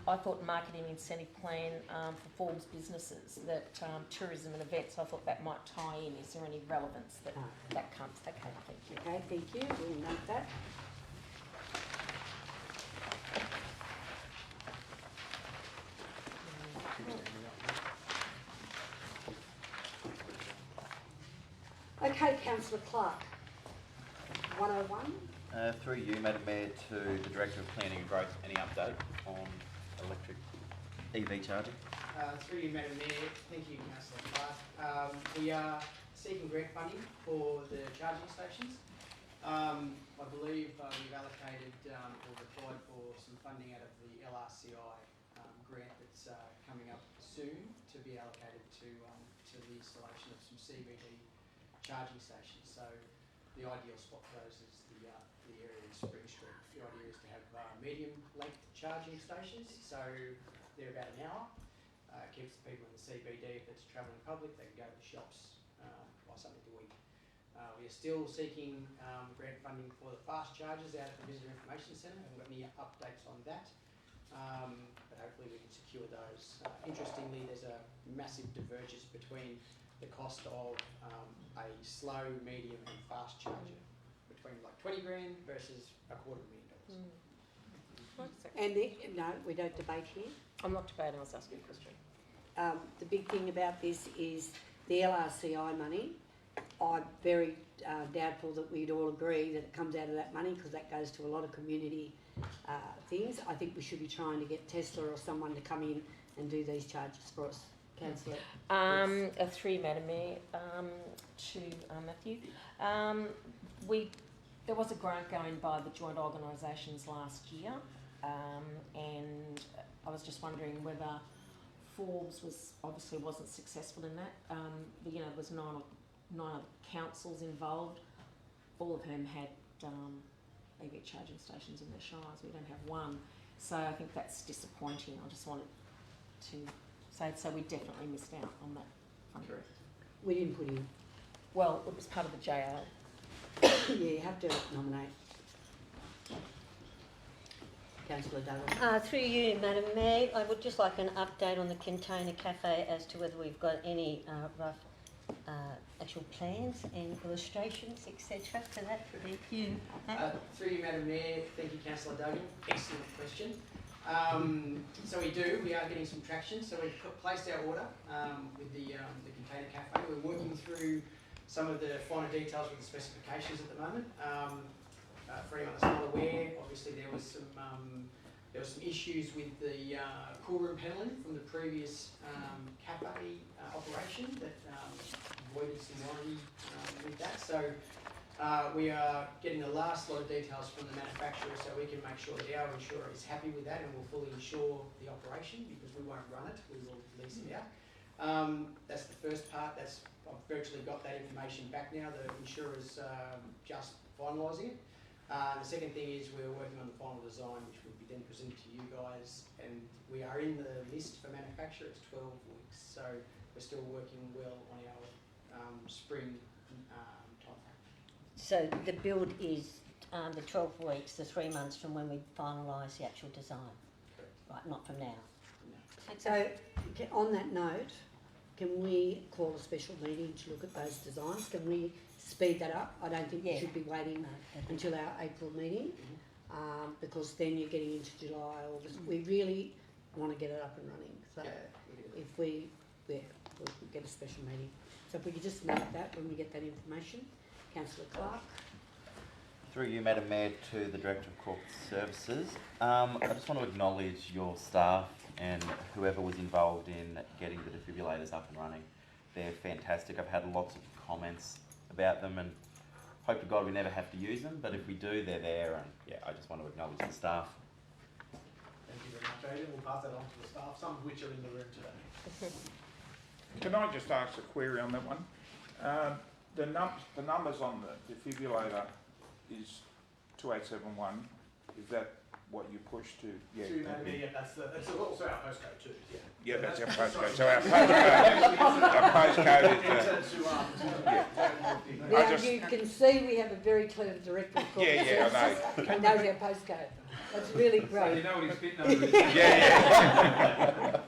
I thought marketing incentive plan for Forbes businesses, that tourism and events, I thought that might tie in. Is there any relevance that that comes? Okay, thank you. Okay, thank you. We'll note that. Okay, Councillor Clark. 101. Through you, Madam Mayor, to the Director of Planning and Growth, any update on electric EV charging? Through you, Madam Mayor, thank you, Councillor Clark. We are seeking grant funding for the charging stations. I believe we've allocated or applied for some funding out of the LRCI grant that's coming up soon to be allocated to the installation of some CBD charging stations. So the ideal spot for those is the area in Spring Street. The idea is to have medium length charging stations, so they're about an hour. Keeps the people in the CBD, if it's travelling public, they can go to the shops, buy something to eat. We are still seeking grant funding for the fast chargers out at the Visitor Information Centre. I haven't got any updates on that, but hopefully we can secure those. Interestingly, there's a massive divergence between the cost of a slow, medium and fast charger, between like 20 grand versus $250,000. And no, we don't debate here. I'm not debating, I was asking a question. The big thing about this is the LRCI money. I'm very doubtful that we'd all agree that it comes out of that money, because that goes to a lot of community things. I think we should be trying to get Tesla or someone to come in and do these charges for us. Councillor. Through Madam Mayor, to Matthew. There was a grant going by the joint organisations last year, and I was just wondering whether Forbes obviously wasn't successful in that. There was nine other councils involved, all of whom had EV charging stations in their shires. We don't have one, so I think that's disappointing. I just wanted to say, so we definitely missed out on that funding. We didn't put in. Well, it was part of the JO. Yeah, you have to nominate. Councillor Douglas. Through you, Madam Mayor, I would just like an update on the Container Cafe as to whether we've got any rough actual plans and illustrations, etc. for that. Thank you. Through you, Madam Mayor, thank you, Councillor Duggan. Excellent question. So we are getting some traction. So we've placed our order with the Container Cafe. We're working through some of the finer details with the specifications at the moment. For anyone that's not aware, obviously there was some issues with the cool room panelling from the previous cafe operation that avoided some warranty with that. So We are getting the last lot of details from the manufacturer so we can make sure that our insurer is happy with that and will fully insure the operation because we won't run it, we will lease it out. That's the first part. I've virtually got that information back now. The insurer's just finalising it. The second thing is we're working on the final design, which will be then presented to you guys, and we are in the list for manufacture. It's 12 weeks, so we're still working well on our spring timeframe. So the build is the 12 weeks, the 3 months from when we finalise the actual design? Correct. Right, not from now? So, on that note, can we call a special meeting to look at those designs? Can we speed that up? I don't think we should be waiting until our April meeting, because then you're getting into July, August. We really want to get it up and running. So if we'll get a special meeting. So if we could just note that when we get that information. Councillor Clark. Through you, Madam Mayor, to the Director of Corporate Services. I just want to acknowledge your staff and whoever was involved in getting the defibrillators up and running. They're fantastic. I've had lots of comments about them and hope to God we never have to use them, but if we do, they're there, and yeah, I just want to acknowledge the staff. Thank you very much, Aidan. We'll pass that on to the staff, some of which are in the room today. Can I just ask a query on that one? The numbers on the defibrillator is 2871. Is that what you push to? Yeah, that's also our postcode too. Yeah, that's our postcode. So our postcode is. Now you can see we have a very clever director of corporate services. I know. Who knows our postcode. That's really great. So you know what his fit number is. Yeah.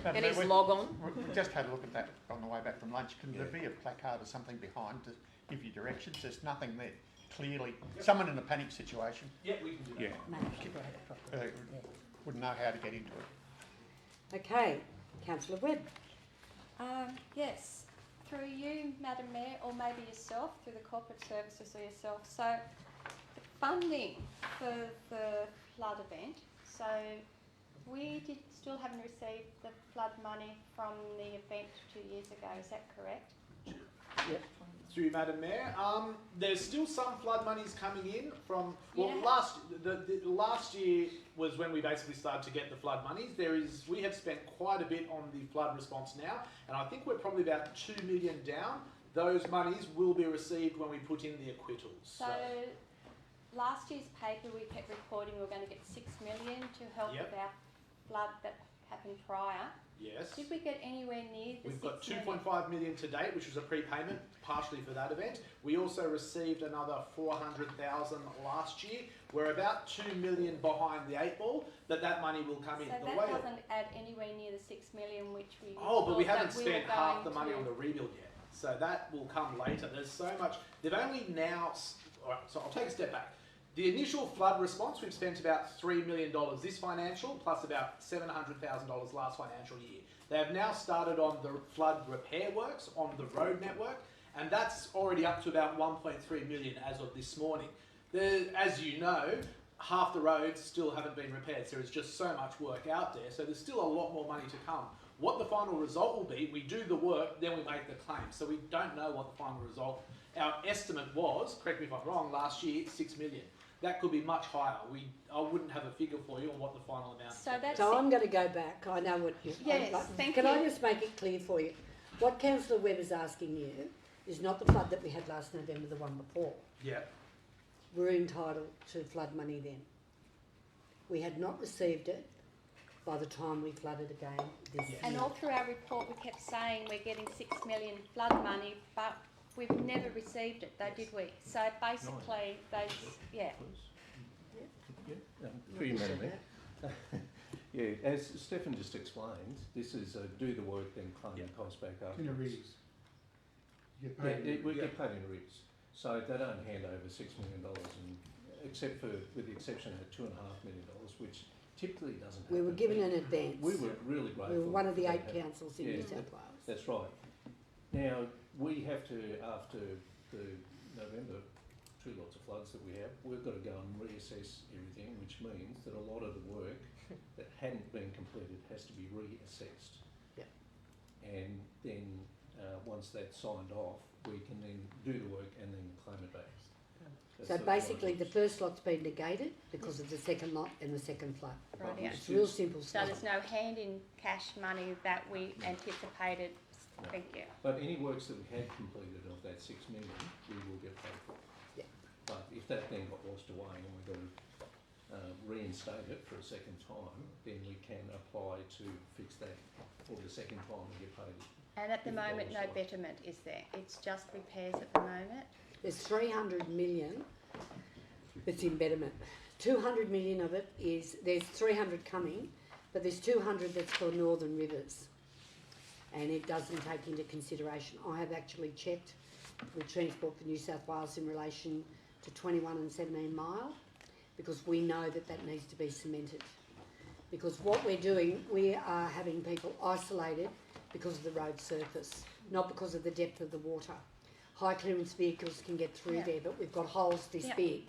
And his log on. We just had a look at that on the way back from lunch. Can there be a placard or something behind to give you directions? There's nothing there. Clearly, someone in a panic situation Yeah, we can do that. wouldn't know how to get into it. Okay, Councillor Webb. Yes, through you, Madam Mayor, or maybe yourself, through the corporate services or yourself. So, the funding for the flood event. So, we still haven't received the flood money from the event 2 years ago. Is that correct? Yep. Through Madam Mayor, there's still some flood monies coming in from. Well, Yeah. last year was when we basically started to get the flood monies. We have spent quite a bit on the flood response now, and I think we're probably about 2 million down. Those monies will be received when we put in the acquittals. So last year's paper we kept reporting we were going to get 6 million to help with our flood that happened prior. Yes. Did we get anywhere near the We've got 6 million? 2.5 million to date, which was a prepayment, partially for that event. We also received another 400,000 last year. We're about 2 million behind the 8 ball, but that money will come in. So that doesn't add anywhere near the 6 million which we. But we haven't thought that spent were half the going money to. on the rebuild yet. So that will come later. There's so much. They've only now. Alright, so I'll take a step back. The initial flood response, we've spent about $3 million this financial, plus about $700,000 last financial year. They have now started on the flood repair works on the road network, and that's already up to about 1.3 million as of this morning. As you know, half the roads still haven't been repaired, so there's just so much work out there, so there's still a lot more money to come. What the final result will be, we do the work, then we make the claim, so we don't know what the final result. Our estimate was, correct me if I'm wrong, last year, 6 million. That could be much higher. I wouldn't have a figure for you on what the final amount is. So I'm going to go back. I know what you. Yes, thank Can you. I just make it clear for you? What Councillor Webb is asking you is not the flood that we had last November, the one before. Yeah. We're entitled to flood money then. We had not received it by the time we flooded again this year. And all through our report we kept saying we're getting 6 million flood money, but we've never received it though, did we? So basically, Through you, Madam Mayor. Yeah, as Stefan just explained, this is do the work, then claim the cost back up. In arrears. You get paid. We get paid in arrears. So they don't hand over $6 million, except for, with the exception of $2.5 million, which typically doesn't happen. We were given an advance. We were really grateful. We were one of the for 8 that. councils in New South Wales. That's right. Now, we have to, after the November 2 lots of floods that we have, we've got to go and reassess everything, which means that a lot of the work that hadn't been completed has to be reassessed. Yeah. And then once that's signed off, we can then do the work and then claim it back. So basically, the first lot's been negated because of the second lot and the second flood. Rightio. It's real simple So stuff. there's no hand in cash money that we anticipated. Thank you. But any works that we had completed of that 6 million, we will get paid for. Yeah. But if that then got lost away and we've got to reinstate it for a second time, then we can apply to fix that for the second time and get paid. And at the moment, no betterment, is there? It's just repairs at the moment. There's 300 million that's in betterment. 200 million of it is, there's 300 coming, but there's 200 that's for Northern Rivers. And it doesn't take into consideration. I have actually checked with Transport for New South Wales in relation to 21 and 17 Mile, because we know that that needs to be cemented. Because what we're doing, we are having people isolated because of the road surface, not because of the depth of the water. High clearance vehicles can get through there, but we've got holes this big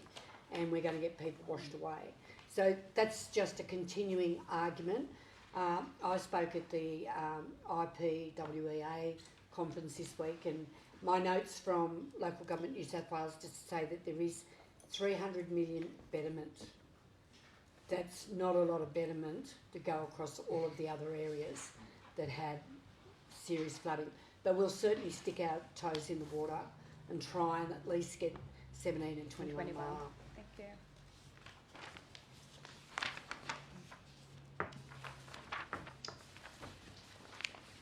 and we're going to get people washed away. So that's just a continuing argument. I spoke at the IPWEA conference this week, and my notes from Local Government New South Wales just say that there is 300 million betterment. That's not a lot of betterment to go across all of the other areas that had serious flooding. But we'll certainly stick our toes in the water and try and at least get 17 and 21 Mile. Thank you.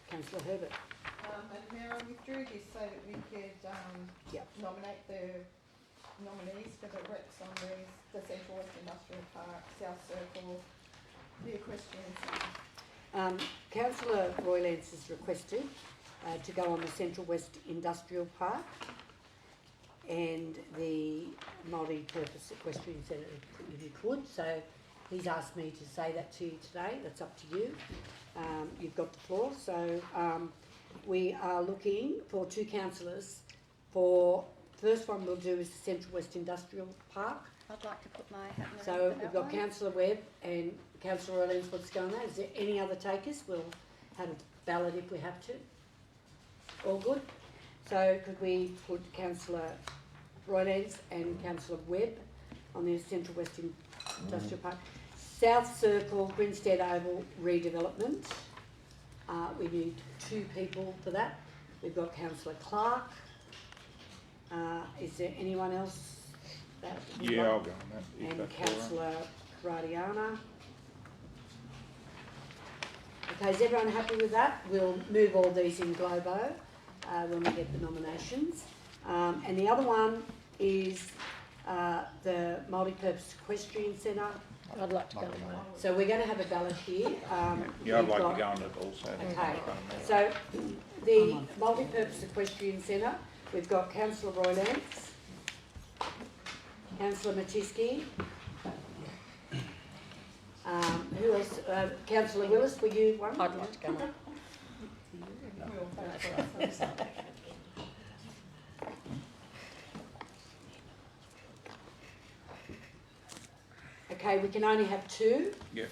Councillor Herbert. Madam Mayor, I withdrew this so that we could nominate the nominees for the reps on the Central West Industrial Park, South Circle, the equestrian centre. Councillor Roylance has requested to go on the Central West Industrial Park and the multi-purpose equestrian centre, if you could. So he's asked me to say that to you today. That's up to you. You've got the floor. So we are looking for 2 councillors for, first one we'll do is the Central West Industrial Park. I'd like to put my hat in the ring So for we've that got one. Councillor Webb and Councillor Roylance wants to go on that. Is there any other takers? We'll have a ballot if we have to. All good? So could we put Councillor Roylance and Councillor Webb on the Central West Industrial Park? South Circle, Grinstead Oval redevelopment. We need 2 people for that. We've got Councillor Clark. Is there anyone else? That Yeah, I'll go on that. if And that's all right. Councillor Gradiana. Okay, is everyone happy with that? We'll move all these in globo when we get the nominations. And the other one is the multi-purpose equestrian centre. I'd like to go on that. So we're going to have a ballot here. Yeah, I'd we've like got- to go on it also. Okay, so the multi-purpose equestrian centre, we've got Councillor Roylance, Councillor Matiski, who else? Councillor Willis, were you one? I'd like to go on. Okay, we can only have 2. Yeah.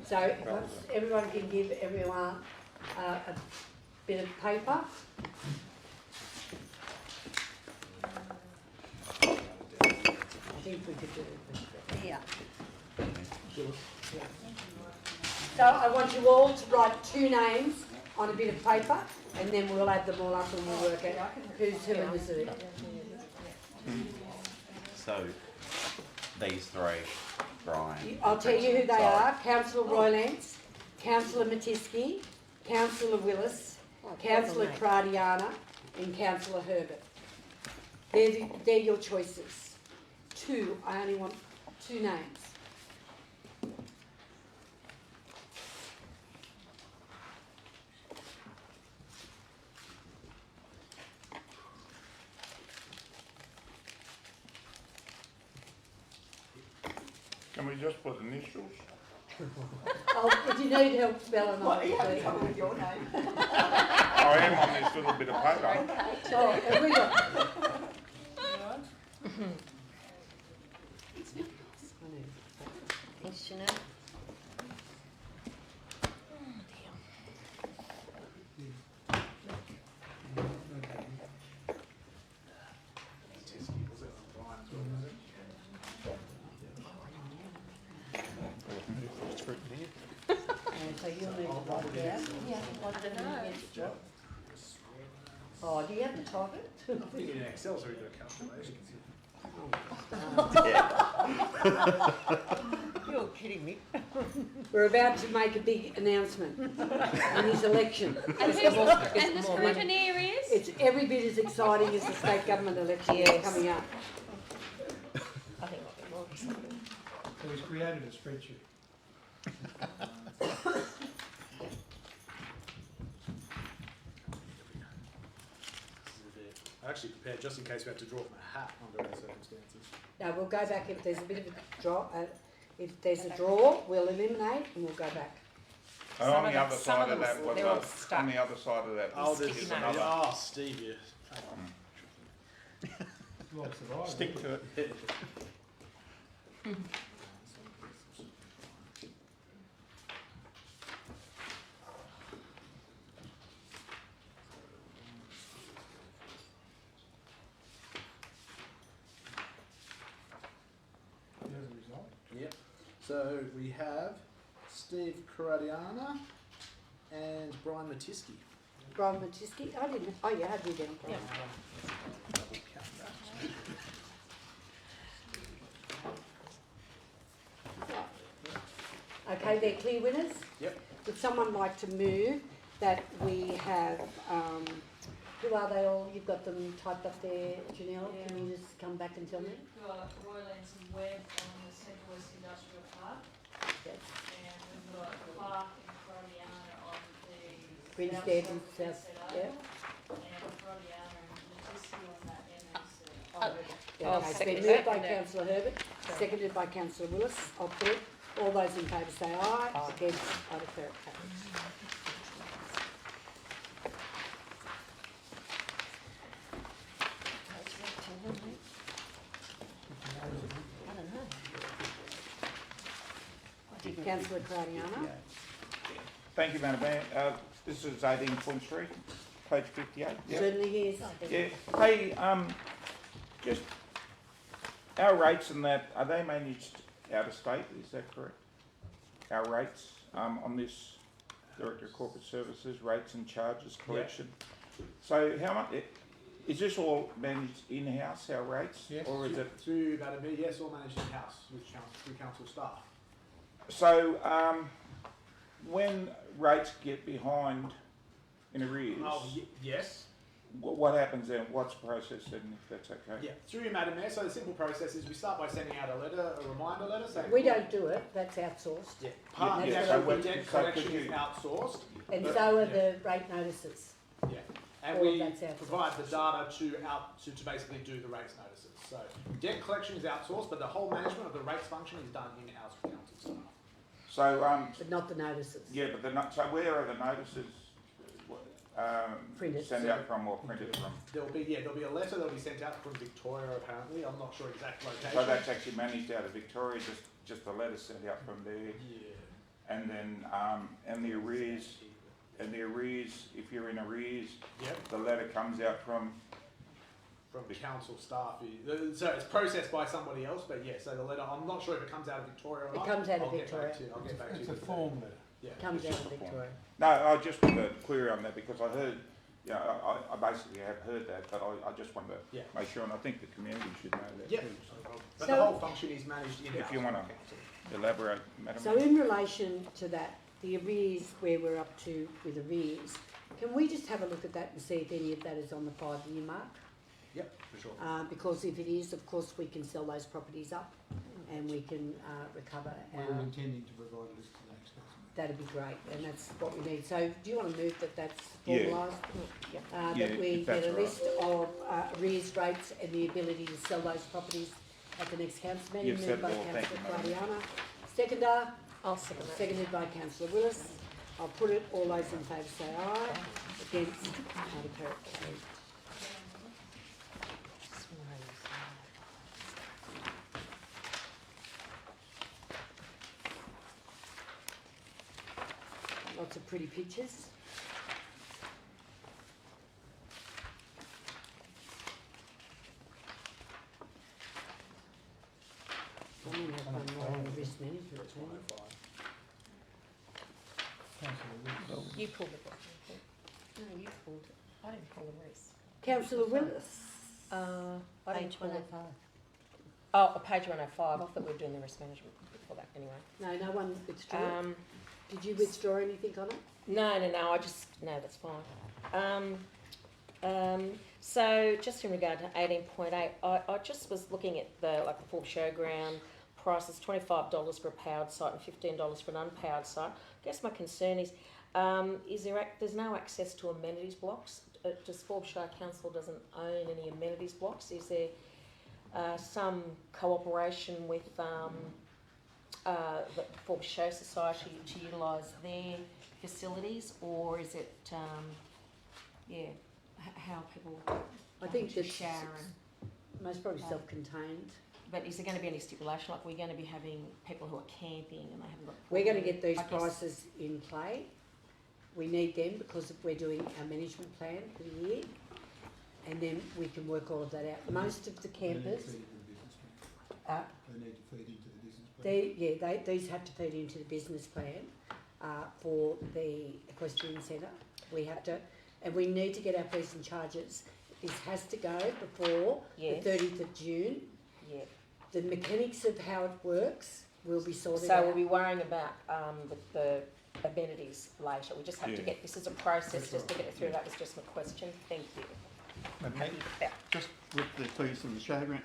So once everyone can give everyone a bit of paper. I think we could do it. Yeah. So I want you all to write 2 names on a bit of paper, and then we'll add them all up and we'll work out who's who and who's who. So, these 3, Brian. I'll tell you who they Sorry. are. Councillor Roylance, Councillor Matiski, Councillor Willis, Councillor Cradiana and Councillor Herbert. They're your choices. 2, I only want 2 names. Can we just put initials? Oh, if you need help spelling What, it, you haven't please. come with your name? I am on this little bit of paper. Oh, have we got? Thanks, Jeanette. you'll need to write it down. Yeah, I don't know. Oh, do you have to type it? I'm thinking in Excel, so we've got calculations. You're kidding me. We're about to make a big announcement in his election. And the scrutineer is? It's every bit as exciting as the state government election coming up. I think I'll be more excited. So he's created a spreadsheet. I actually prepared just in case we had to draw from a hat under those circumstances. No, we'll go back if there's a bit of a draw. If there's a draw, we'll eliminate and we'll go back. And on the other side of that, on the other side of that is another. Oh, Steve, you. Stick to it. There's the result. Yep. So we have Steve Karadiana and Brian Matisky. Brian Matisky, I didn't, oh yeah, I did then. Double count that. Okay, they're clear winners? Yep. Would someone like to move that we have, who are they all? You've got them typed up there, Janelle. Can you just come back and tell me? We've got Roylands and Webb on the Central West Industrial Park. Yes. And we've got Clark and Frodiana on the Grinstead and South, yeah. And Frodiana and Matisky on that MNC. Yeah, okay, it's been moved by councillor Herbert, seconded by councillor Willis. I'll put it. All those in favour say aye. Against, I declare it carried. I don't know. Councillor Claudiano. Thank you, Madam Mayor. This is 18 Point Street, page 58. Yep. Certainly is. Yeah. Hey, just our rates and that, are they managed out of state? Is that correct? Our rates on this Director of Corporate Services, rates and charges collection. So how much is this all managed in-house? Our rates, Yes. or is it through Madam Mayor? Yes, all managed in house through council staff. so? When rates get behind in arrears, Yes. what happens then? What's the process then, if that's okay? Yeah, through Madam Mayor. So the simple process is we start by sending out a letter, a reminder letter saying We don't do it, that's outsourced. Yeah, That's so what we- debt so collection could is you- outsourced. And so are the rate notices. Yeah, and All of we that's outsourced. provide the data to basically do the rates notices. So debt collection is outsourced, but the whole management of the rates function is done in-house with council staff. So But not the notices. yeah, but they're not. So where are the notices? Printed. Sent out from or printed from? There'll be a letter that'll be sent out from Victoria apparently. I'm not sure exact location. So that's actually managed out of Victoria. Just a letter sent out from there. Yeah. And then and the arrears. If you're in arrears, Yep. the letter comes out from council staff. So it's processed by somebody else, but yeah, so the letter, I'm not sure if it comes out of Victoria or It not. comes out of I'll get Victoria. back to you. I'll get back to you. It's a form letter. Yeah. Comes out of Victoria. No, I just want to query on that because I heard, I basically have heard that, but I just want to make sure, and I think the community should know that Yeah. too. But So- the whole function is managed in-house. If you want to elaborate, Madam. So in relation to that, the arrears, where we're up to with arrears, can we just have a look at that and see if any of that is on the 5-year mark? Yep, for sure. Because if it is, of course, we can sell those properties up and we can recover. We're intending to provide a list to the next council. That'd be great, and that's what we need. So do you want to move that that's Yeah. formalised? Yeah, That we if that's get a right. list of arrears rates and the ability to sell those properties at the next council meeting. You've said Moved by it all. Thank councillor you, Madam. Claudiana. Seconder? I'll second that. Seconded by councillor Willis. I'll put it. All those in favour say aye. Against? I declare it carried. Lots of pretty pictures. I only have one more on the risk management team. you pulled it. No, you pulled it. I didn't pull the rest. Councillor Willis. I didn't Page pull it. 105. Oh, page 105. I thought we were doing the risk management before that anyway. No, no one withdrew it. Did you withdraw anything on it? No, that's fine. So just in regard to 18.8, I just was looking at the Forbes Showground prices, $25 for a powered site and $15 for an unpowered site. I guess my concern is there's no access to amenities blocks. Does Forbes Shire Council doesn't own any amenities blocks? Is there some cooperation with the Forbes Show Society to utilise their facilities, or is it how people I think to it's share and most probably self-contained. But is there going to be any stipulation, like we're going to be having people who are camping and they haven't got... We're going to get these prices in play. We need them because we're doing our management plan for the year, and then we can work all of that out. Most of the campers... They need to feed into the business plan. These have to feed into the business plan for the equestrian centre. We have to, and we need to get our fees and charges. This has to go before the 30th of June. Yeah. The mechanics of how it works will be sorted So out. we'll be worrying about the amenities later. We just have to get, this is a process, just to get it through. That was just my question. Thank you. Just with the fees and the showground,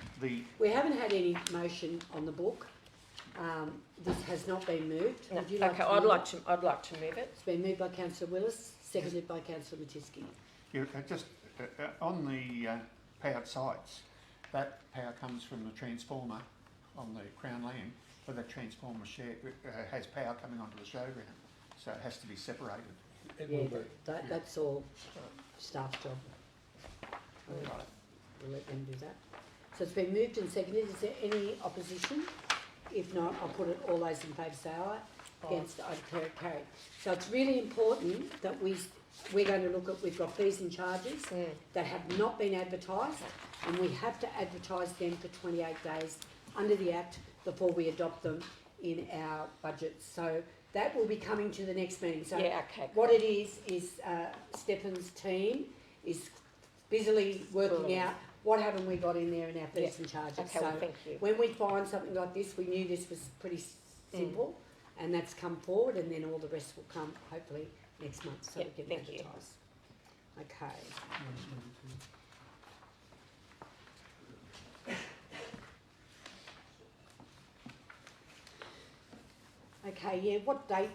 We haven't had any motion on the book. This has not been moved. No, Would you like okay, to I'd move like it? to. I'd like to move it. It's been moved by Councillor Willis, seconded by Councillor Matisky. yeah, just on the powered sites, that power comes from the transformer on the Crown land, but that transformer has power coming onto the showground, so it has to be separated. That's all staff's job. We'll let them do that. So it's been moved and seconded. Is there any opposition? If not, I'll put it, all those in favour say aye. Against, I declare it carried. So it's really important that we're going to look at, we've got fees and charges that have not been advertised, and we have to advertise them for 28 days under the Act before we adopt them in our budget. So that will be coming to the next meeting. So what it is Stefan's team is busily working out what haven't we got in there in our fees and charges. Okay, so well, thank you. when we find something like this, we knew this was pretty simple, and that's come forward, and then all the rest will come hopefully next month, so we can advertise. Okay. Okay, yeah, what date,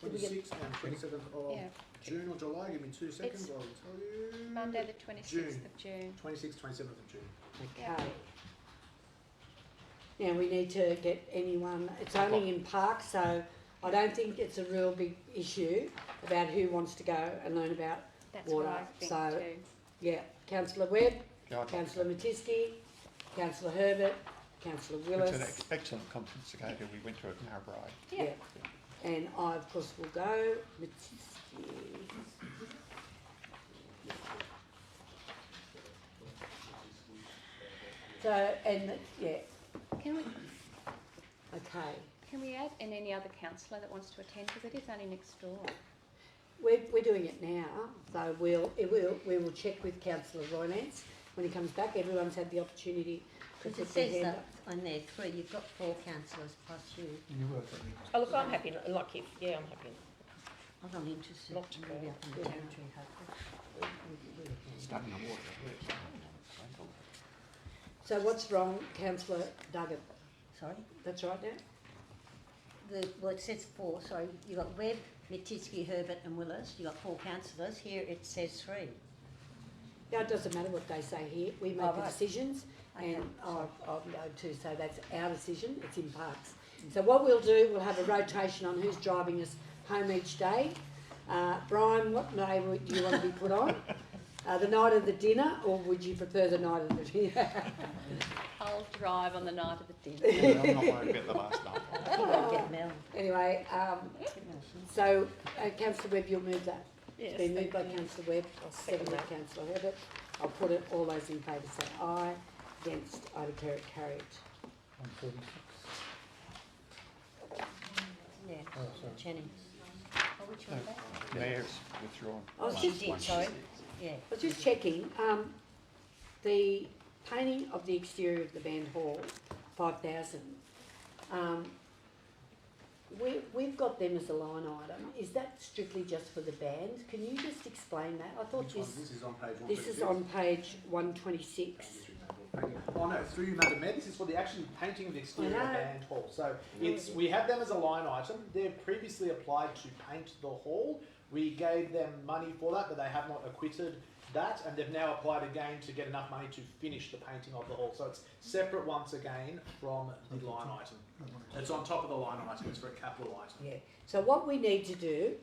did we get? 26th and 27th of June or July, give me 2 seconds, It's I'll tell you. Monday the 26th of June. 26th, 27th of June. Okay. Now we need to get anyone, it's only in parks, so I don't think it's a real big issue about who wants to go and learn about That's water. what I think So, too. yeah, Councillor Webb, Yeah, Councillor Matisky, Councillor Herbert, Councillor Willis. It's an excellent conference to go to. We went to it in Narrabri. Yeah. And I, of course, will go. Matisky. So, and, yeah. Can we, Okay. can we add in any other councillor that wants to attend, because it is only next door? We're doing it now, so we will check with Councillor Roylance when he comes back. Everyone's had the opportunity to Because it put their says hand that on there, 3, you've got 4 councillors plus you. Oh, look, I'm happy. Like if, I'm happy. I'm not interested. Not to go. Maybe up in the territory, hopefully. Studying the water. So what's wrong, Councillor Duggan? Sorry? That's right now? Well, it says 4, sorry. You've got Webb, Matisky, Herbert and Willis. You've got 4 councillors. Here it says 3. Yeah, it doesn't matter what they say here. We make the right. decisions, Okay. and I'm going to, so that's our decision. It's in parks. So what we'll do, we'll have a rotation on who's driving us home each day. Brian, what day do you want to be put on? The night of the dinner, or would you prefer the night of the dinner? I'll drive on the night of the dinner. Yeah, I'm not worried about the last night. Anyway, so Councillor Webb, you'll move that. Yes, It's been moved by thank you. Councillor Webb, seconded by Councillor Herbert. I'll put it, all those in favour say aye. Against, I declare it carried. 146. Yeah, Jennings. which one? Mayor's withdrawn. I was Oh, just, she did, sorry. Yeah. I was just checking, the painting of the exterior of the band hall, 5,000. We've got them as a line item. Is that strictly just for the band? Can you just explain that? I thought This is on page 126. this is on page 126. Oh no, through you, Madam Mayor, this is for the actual painting of the exterior of I know. the band hall. So it's, we have them as a line item. They've previously applied to paint the hall. We gave them money for that, but they have not acquitted that, and they've now applied again to get enough money to finish the painting of the hall. So it's separate once again from the line item. It's on top of the line item, it's for a capital item. Yeah. So what we need to do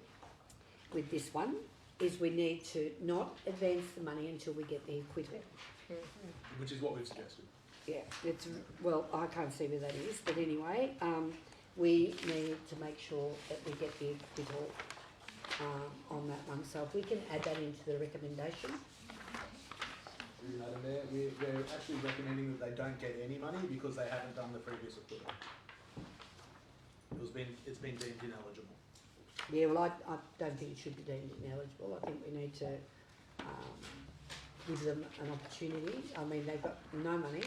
with this one is we need to not advance the money until we get the acquittal. Which is what we've suggested. Yeah, it's, well, I can't see where that is, but anyway, we need to make sure that we get the acquittal on that one. So if we can add that into the recommendation. Madam Mayor, we're actually recommending that they don't get any money because they haven't done the previous acquittal. It's been deemed ineligible. Yeah, well, I don't think it should be deemed ineligible. I think we need to give them an opportunity. I mean, they've got no money,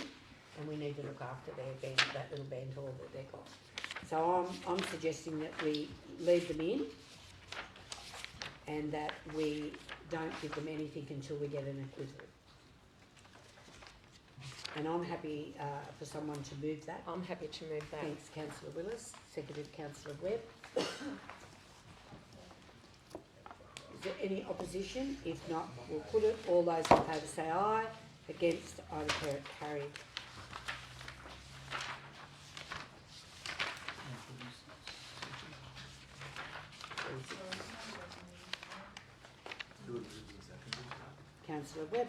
and we need to look after their band, that little band hall that they've got. So I'm suggesting that we leave them in, and that we don't give them anything until we get an acquittal. And I'm happy for someone to move that. I'm happy to move that. Thanks, Councillor Willis. Seconded, Councillor Webb. Is there any opposition? If not, we'll put it. All those in favour say aye. Against, I declare it carried. Councillor Webb.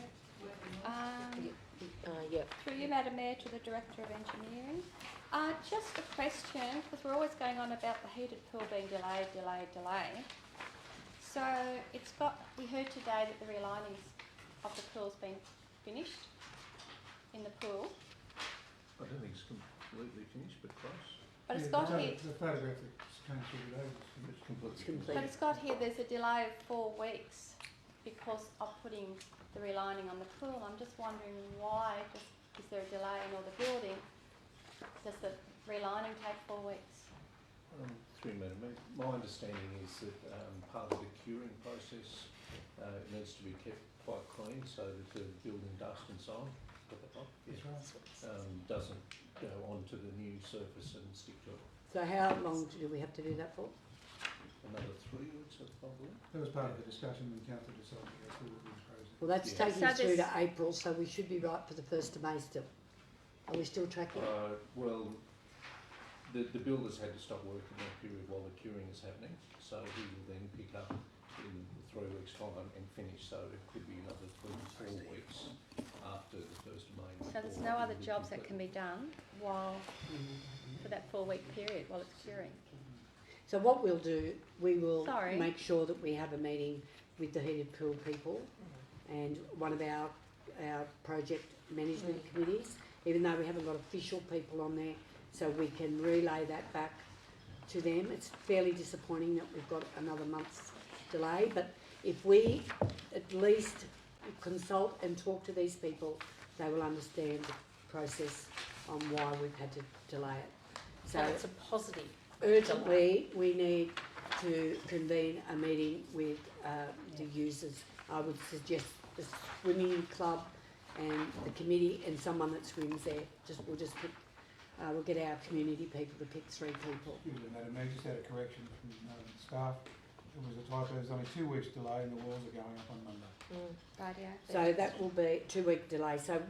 Yeah. Through you, Madam Mayor, to the Director of Engineering. Just a question, because we're always going on about the heated pool being delayed. So we heard today that the relinings of the pool's been finished in the pool. I don't think it's completely finished, but close. But it's got here, The photograph that came through today was It's completely complete. but it's got here, there's a delay of 4 weeks because of putting the relining on the pool. I'm just wondering why, is there a delay in all the building? Does the relining take 4 weeks? Through Madam Mayor, my understanding is that part of the curing process needs to be kept quite clean so that the building dust and so on, doesn't go onto the new surface and stick to it. So how long do we have to do that for? Another 3 weeks, I believe. That was part of the discussion when council decided to go through with the process. Well, that's Yeah. taking us through to April, so we should be right for the 1st of May still. Are we still tracking? Well, the builder's had to stop work in that period while the curing is happening, so he will then pick up in 3 weeks' time and finish, so it could be another 3 to 4 weeks after the 1st of May. So there's no other jobs that can be done for that 4-week period while it's curing? So what we'll do, we will Sorry. make sure that we have a meeting with the heated pool people and one of our project management committees, even though we haven't got official people on there, so we can relay that back to them. It's fairly disappointing that we've got another month's delay, but if we at least consult and talk to these people, they will understand the process on why we've had to delay it. So it's a positive. Urgently, we need to convene a meeting with the users. I would suggest the swimming club and the committee and someone that swims there. We'll just pick, we'll get our community people to pick 3 people. Excuse me, Madam Mayor, just had a correction from staff. It was a typo, there's only 2 weeks delay and the walls are going up on Monday. Rightio. So that will be a 2-week delay. So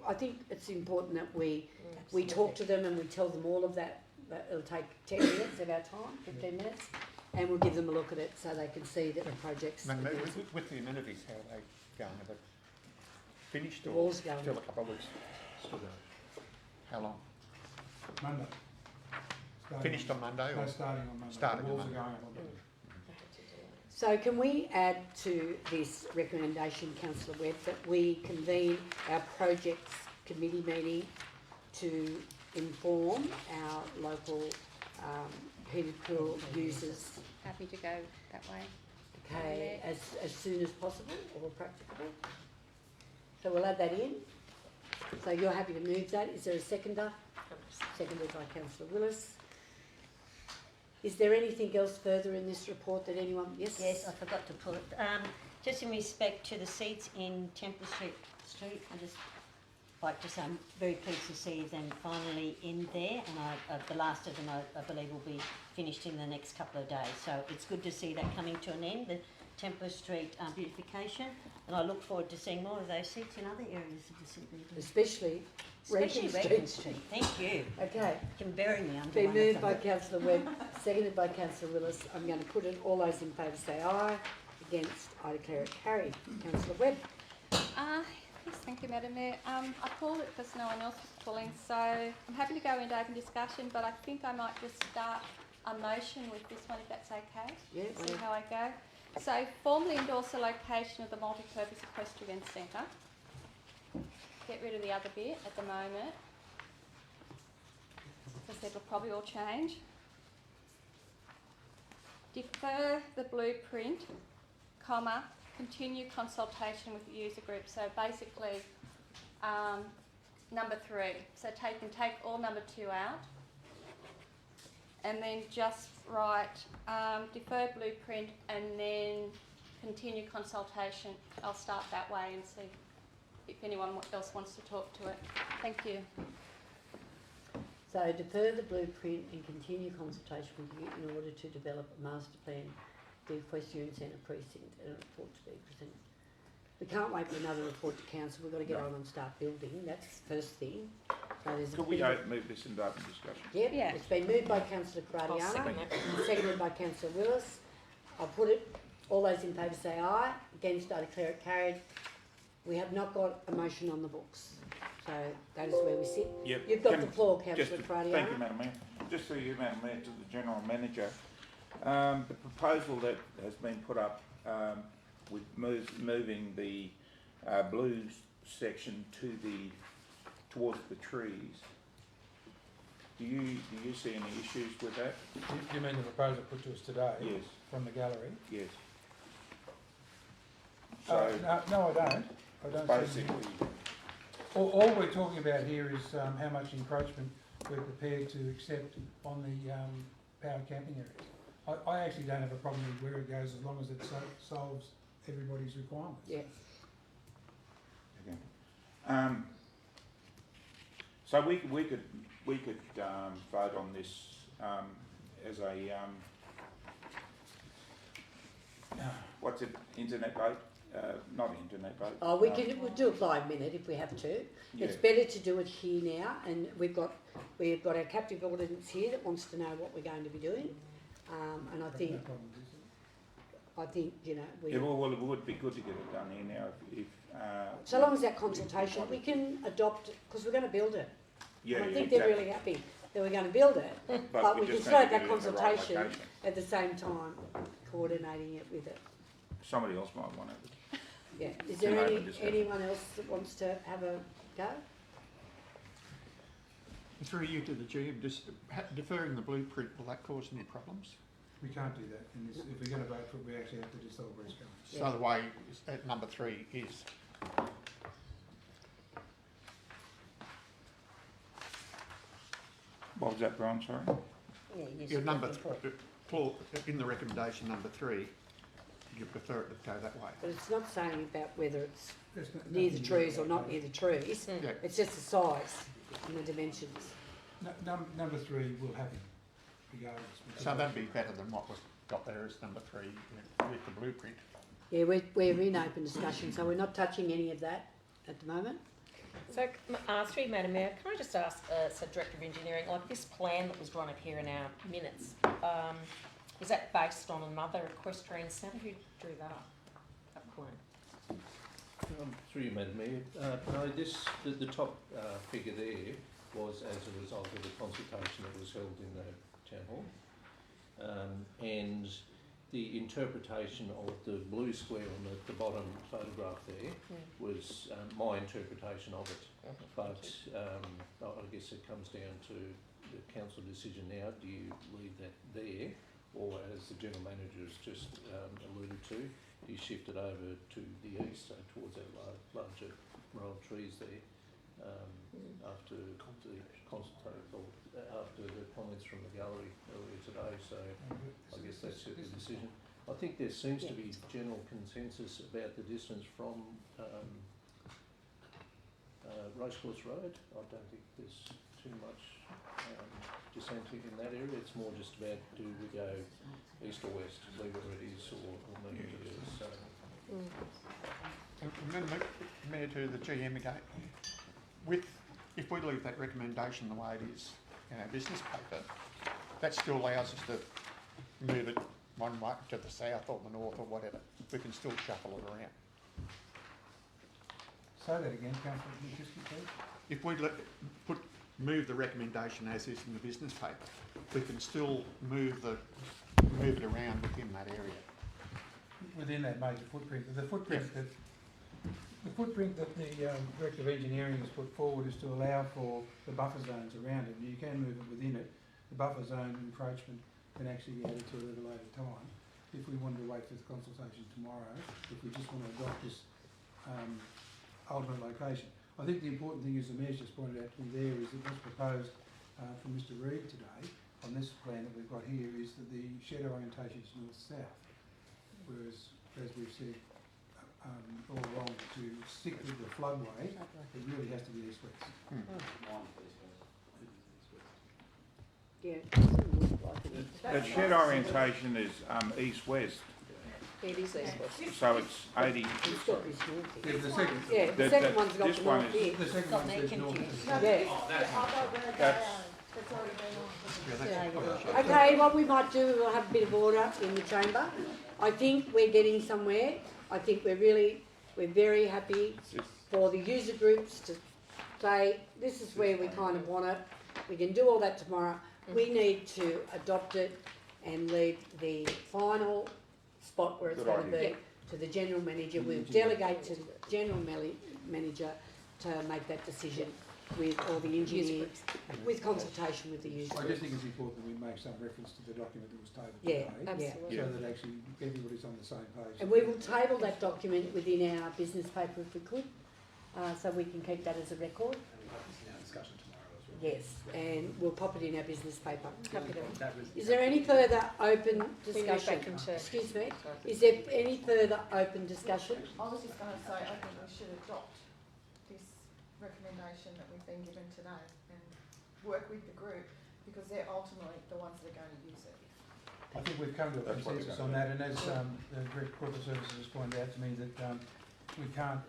I think it's important that we talk to them and we tell them all of that. It'll take 10 minutes of our time, 15 minutes, and we'll give them a look at it so they can see that the project's Madam Mayor, with the amenities, how are they going? Are they finished The or wall's going. still a couple of weeks? Still going. How long? Monday. Finished on Monday or? No, starting on Monday. Starting The on walls are Monday. going up on Monday. So can we add to this recommendation, Councillor Webb, that we convene our projects committee meeting to inform our local heated pool users happy to go that way. Okay, as soon as possible or practicable. So we'll add that in. So you're happy to move that. Is there a seconder? Seconded by Councillor Willis. Is there anything else further in this report that anyone... Yes? Yes, I forgot to put, just in respect to the seats in Temple Street, I just like to say I'm very pleased to see them finally in there, and the last of them I believe will be finished in the next couple of days. So it's good to see that coming to an end, the Temple Street beautification, and I look forward to seeing more of those seats in other areas of the CBD. Especially Regent Street. Thank you. Okay. You can bury me under Been one of moved them. by Councillor Webb, seconded by Councillor Willis. I'm going to put it. All those in favour say aye. Against, I declare it carried. Councillor Webb. Yes, thank you, Madam Mayor. I called it because no one else was calling, so I'm happy to go into open discussion, but I think I might just start a motion with this one, if that's okay. Yeah, See how I go. So, formally endorse the location of the multi-purpose equestrian centre. Get rid of the other bit at the moment, because it'll probably all change. Defer the blueprint, comma, continue consultation with the user group. So basically, number 3. So take all number 2 out, and then just write defer blueprint and then continue consultation. I'll start that way and see if anyone else wants to talk to it. Thank you. So defer the blueprint and continue consultation with you in order to develop a master plan for the Equestrian Centre precinct and a report to be presented. We can't wait for another report to council. We've got to get on and start building. That's the first thing. So there's Could we move this into open discussion? Yep, yeah. It's been moved by Councillor Gradiano, seconded by Councillor Willis. I'll put it. All those in favour say aye. Against, I declare it carried. We have not got a motion on the books. So that is where we sit. Yep. You've got the floor, Councillor Gradiano. Thank you, Madam Mayor. Just through you, Madam Mayor, to the General Manager. The proposal that has been put up with moving the blue section towards the trees. Do you see any issues with that? You mean the proposal put to us today? Yes. From the gallery? Yes. So no, I don't. I don't. Basically, all we're talking about here is how much encroachment we're prepared to accept on the powered camping areas. I actually don't have a problem with where it goes as long as it solves everybody's requirements. Yes. okay. So we could vote on this as a what's it? Internet vote? Not internet vote. Oh, we'll do a 5 minute if we have to. Yeah. It's better to do it here now, and we've got our captive audience here that wants to know what we're going to be doing, and I think you know Yeah, well, it would be good to get it done here now if so long as that consultation we can adopt because we're going to build it. Yeah, and I think exactly. they're really happy that we're going to build it, but we can just start need to that get it in the right consultation location. at the same time, coordinating it with it. Somebody else might want it. Yeah. Is It's there an open discussion. anyone else that wants to have a go? Through you to the GM, just deferring the blueprint, will that cause any problems? We can't do that. In this, if we're going to vote for it, we actually have to decide where it's going. So the way at number 3 is. What was that, Brian? Sorry. Yeah, Your number in the recommendation number 3, you prefer it to go that way. But it's not saying about whether it's There's no- near the nothing trees to or do not with near the trees. Yeah. It's just the size and the dimensions. that. Number 3 will happen, regardless. So that'd be better than what was got there as number 3 with the blueprint. Yeah, we're in open discussion, so we're not touching any of that at the moment. So, through Madam Mayor, can I just ask, so Director of Engineering, like this plan that was drawn up here in our minutes, was that based on another equestrian centre? Who drew that up, that plan? Through you, Madam Mayor. No, the top figure there was as a result of the consultation that was held in the Town Hall. And the interpretation of the blue square on the bottom photograph there was my interpretation of it. But I guess it comes down to the council decision now. Do you leave that there or as the general manager has just alluded to, he shifted over to the east, so towards our larger row of trees there, after the after the comments from the gallery earlier today. So I guess that's the decision. I think there seems to be general consensus about the distance from Racecourse Road. I don't think there's too much dissenting in that area. It's more just about, do we go east or west, leave it where it is, or move it to the east. So. Mayor, to the GM again. If we leave that recommendation the way it is in our business paper, that still allows us to move it one way to the south or the north or whatever. We can still shuffle it around. Say that again, Councillor Matusky, please. If we move the recommendation as is in the business paper, we can still move it around within that area. Within that major footprint, the footprint that the Director of Engineering has put forward is to allow for the buffer zones around it. You can move it within it. The buffer zone encroachment can actually be added to at a later time. If we wanted to wait for the consultation tomorrow, if we just want to adopt this ultimate location. I think the important thing, as the Mayor's just pointed out to me there, is that what's proposed from Mr Reid today on this plan that we've got here is that the shed orientation is north-south, whereas, as we've said all along, to stick with the floodway, it really has to be east-west. The shed orientation is east-west. It is east-west. So it's 80. It's got this north here. The second, the second one's got this the one north is- here. the second one says north. Okay, what we might do, we'll have a bit of order in the chamber. I think we're getting somewhere. I think we're very happy for the user groups to say, this is where we kind of want it. We can do all that tomorrow. We need to adopt it and leave the final spot where it's going to be to the general manager. We'll delegate to the general manager to make that decision with all the engineers, with consultation with the user. I just think it's important that we make some reference to the document that was tabled today, so that actually everybody's on the same page. And we will table that document within our business paper if we could, so we can keep that as a record. Yes, and we'll pop it in our business paper. Is there any further open discussion? Excuse me. Is there any further open discussion? I was just going to say, I think we should adopt this recommendation that we've been given today and work with the group, because they're ultimately the ones that are going to use it. I think we've come to a consensus on that, and as the Director of Corporate Services has pointed out to me, that we can't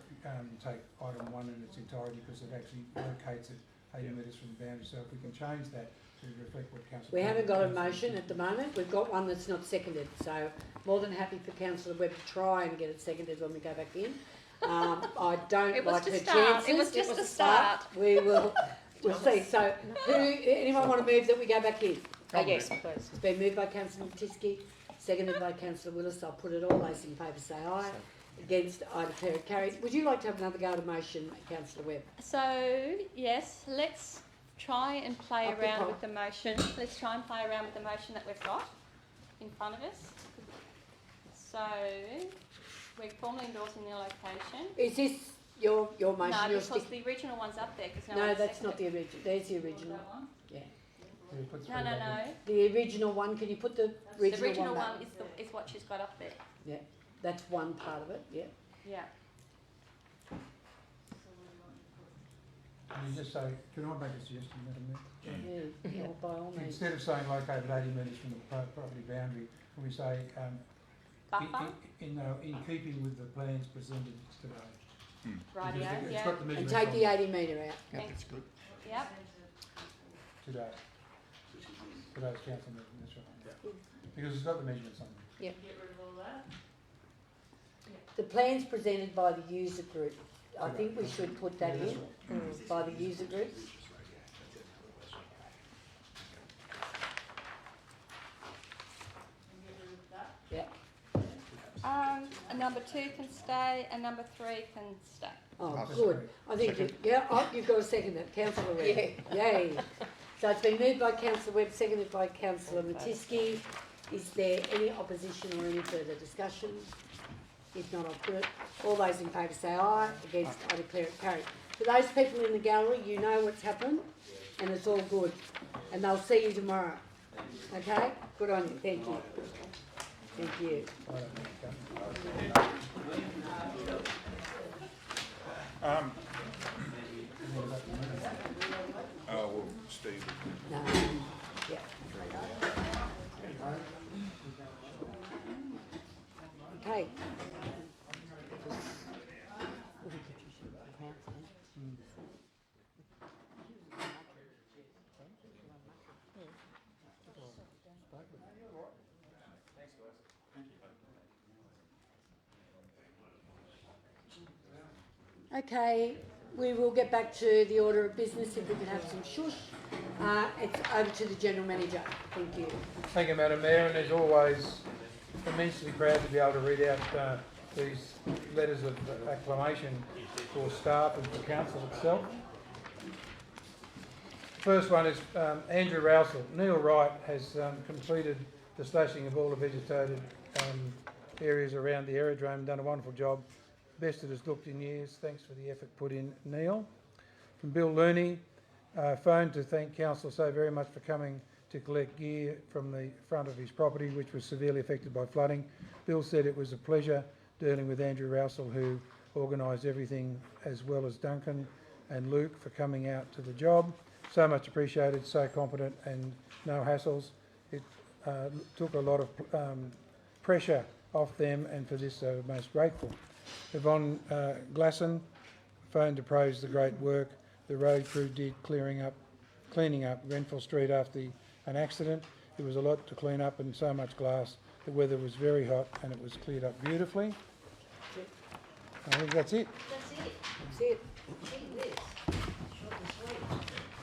take item 1 in its entirety because it actually locates it 80 metres from the boundary. So if we can change that to reflect what Councillor... We haven't got a motion at the moment. We've got one that's not seconded, so more than happy for Councillor Webb to try and get it seconded when we go back in. I don't like her chances. It was just a start. We'll see. So, anyone want to move that we go back in? Yes, please. It's been moved by Councillor Matusky, seconded by Councillor Willis. I'll put it all those in favour say aye. Against, I declare it carried. Would you like to have another go at a motion, Councillor Webb? So, yes, let's try and play around with the motion. Let's try and play around with the motion that we've got in front of us. So, we're formally endorsing the location. Is this your motion? No, because the original one's up there. No, that's not the original. There's the original. Yeah. No. The original one. Can you put the original one? The original back? one is what she's got up there. Yeah, that's one part of it. Yeah. Yeah. Can you just say, can I make a suggestion, Madam Mayor? Yeah, by all means. Instead of saying located 80 metres from the property boundary, can we say in keeping with the plans presented today? Rightio, It's yeah. got the And measurements take on the 80 metre out. Yeah, that's good. Yep. today. Today's council meeting, that's right. Because it's got the measurements on it. Yep. Get rid of all that? The plans presented by the user group. I think we should put that in by the user group. Yeah. Number 2 can stay and number 3 can stay. Oh, good. I think you've got to second that, Councillor Webb. Yay. So it's been moved by Councillor Webb, seconded by Councillor Matusky. Is there any opposition or any further discussion? If not, I'll put it. All those in favour say aye. Against, I declare it carried. For those people in the gallery, you know what's happened, and it's all good. And they'll see you tomorrow. Okay? Good on you. Thank you. Thank you. Oh, well, Steve. No. Yeah. Okay. Okay, we will get back to the order of business if we could have some shush. It's over to the General Manager. Thank you. Thank you, Madam Mayor, and as always, immensely proud to be able to read out these letters of acclamation for staff and for council itself. The first one is Andrew Rousel. Neil Wright has completed the slashing of all the vegetated areas around the aerodrome, done a wonderful job. Best it has looked in years. Thanks for the effort put in, Neil. From Bill Looney, phoned to thank council so very much for coming to collect gear from the front of his property, which was severely affected by flooding. Bill said it was a pleasure dealing with Andrew Rousel, who organised everything, as well as Duncan and Luke for coming out to the job. So much appreciated, so competent and no hassles. It took a lot of pressure off them, and for this I'm most grateful. Yvonne Glasson phoned to praise the great work the road crew did cleaning up Grenfell Street after an accident. There was a lot to clean up and so much glass. The weather was very hot and it was cleared up beautifully. I think that's it. That's it.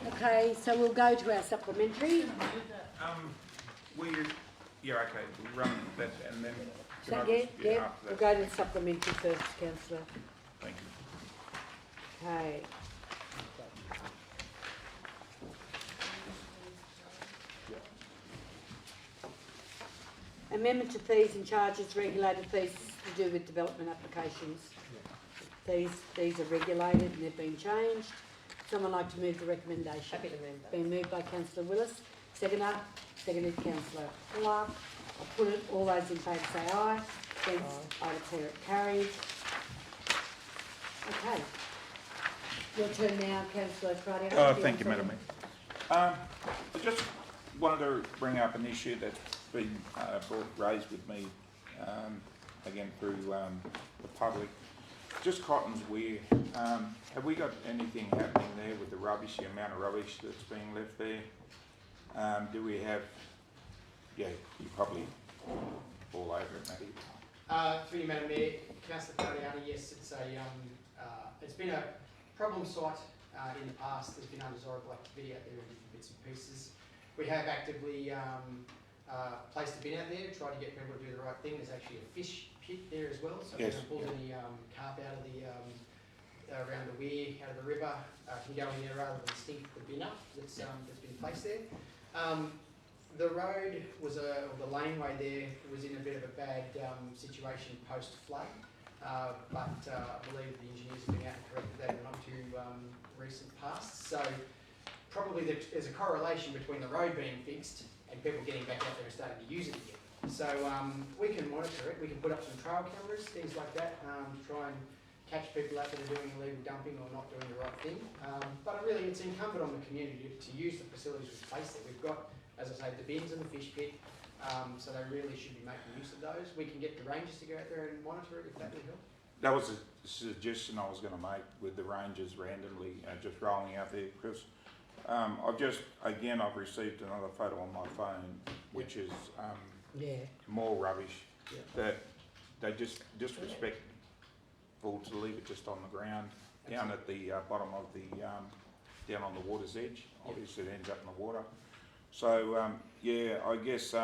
Okay, so we'll go to our supplementary. Yeah, okay, we'll run that and then. So, can I yeah, just- yeah, after we'll that. go to the supplementary first, councillor. Thank you. Okay. Amendment to fees and charges, regulated fees to do with development applications. These are regulated and they've been changed. Someone like to move the recommendation? Happy to move that. Been moved by councillor Willis. Seconded councillor Clark. I'll put it, all those in favour say aye. Against, I declare it carried. Okay. Your turn now, councillor Claudio. Thank you, Madam Mayor. I just wanted to bring up an issue that's been raised with me, again through the public. Just Cotton's Weir. Have we got anything happening there with the rubbish, the amount of rubbish that's being left there? Do we have, yeah, you probably all over it, Matty. Through you, Madam Mayor, Councillor Claudiani, yes, it's been a problem site in the past. There's been undesirable activity out there in different bits and pieces. We have actively placed a bin out there, tried to get people to do the right thing. There's actually a fish pit there as well, so if you pull any carp out of the around the weir, out of the river, can go in there rather than stink the bin up that's been placed there. The road was or the laneway there was in a bit of a bad situation post flood, but I believe the engineers have been out and corrected that in not too recent past. So probably there's a correlation between the road being fixed and people getting back out there and starting to use it again. So we can monitor it. We can put up some trail cameras, things like that, to try and catch people out that are doing illegal dumping or not doing the right thing. But really, it's incumbent on the community to use the facilities we've placed there. We've got, as I say, the bins and the fish pit, so they really should be making use of those. We can get the rangers to go out there and monitor it if that would help. That was a suggestion I was going to make with the rangers randomly just rolling out there, because I've received another photo on my phone, which is more rubbish that they just disrespectful to leave it just on the ground down at the bottom of the down on the water's edge. Obviously, it ends up in the water. So I guess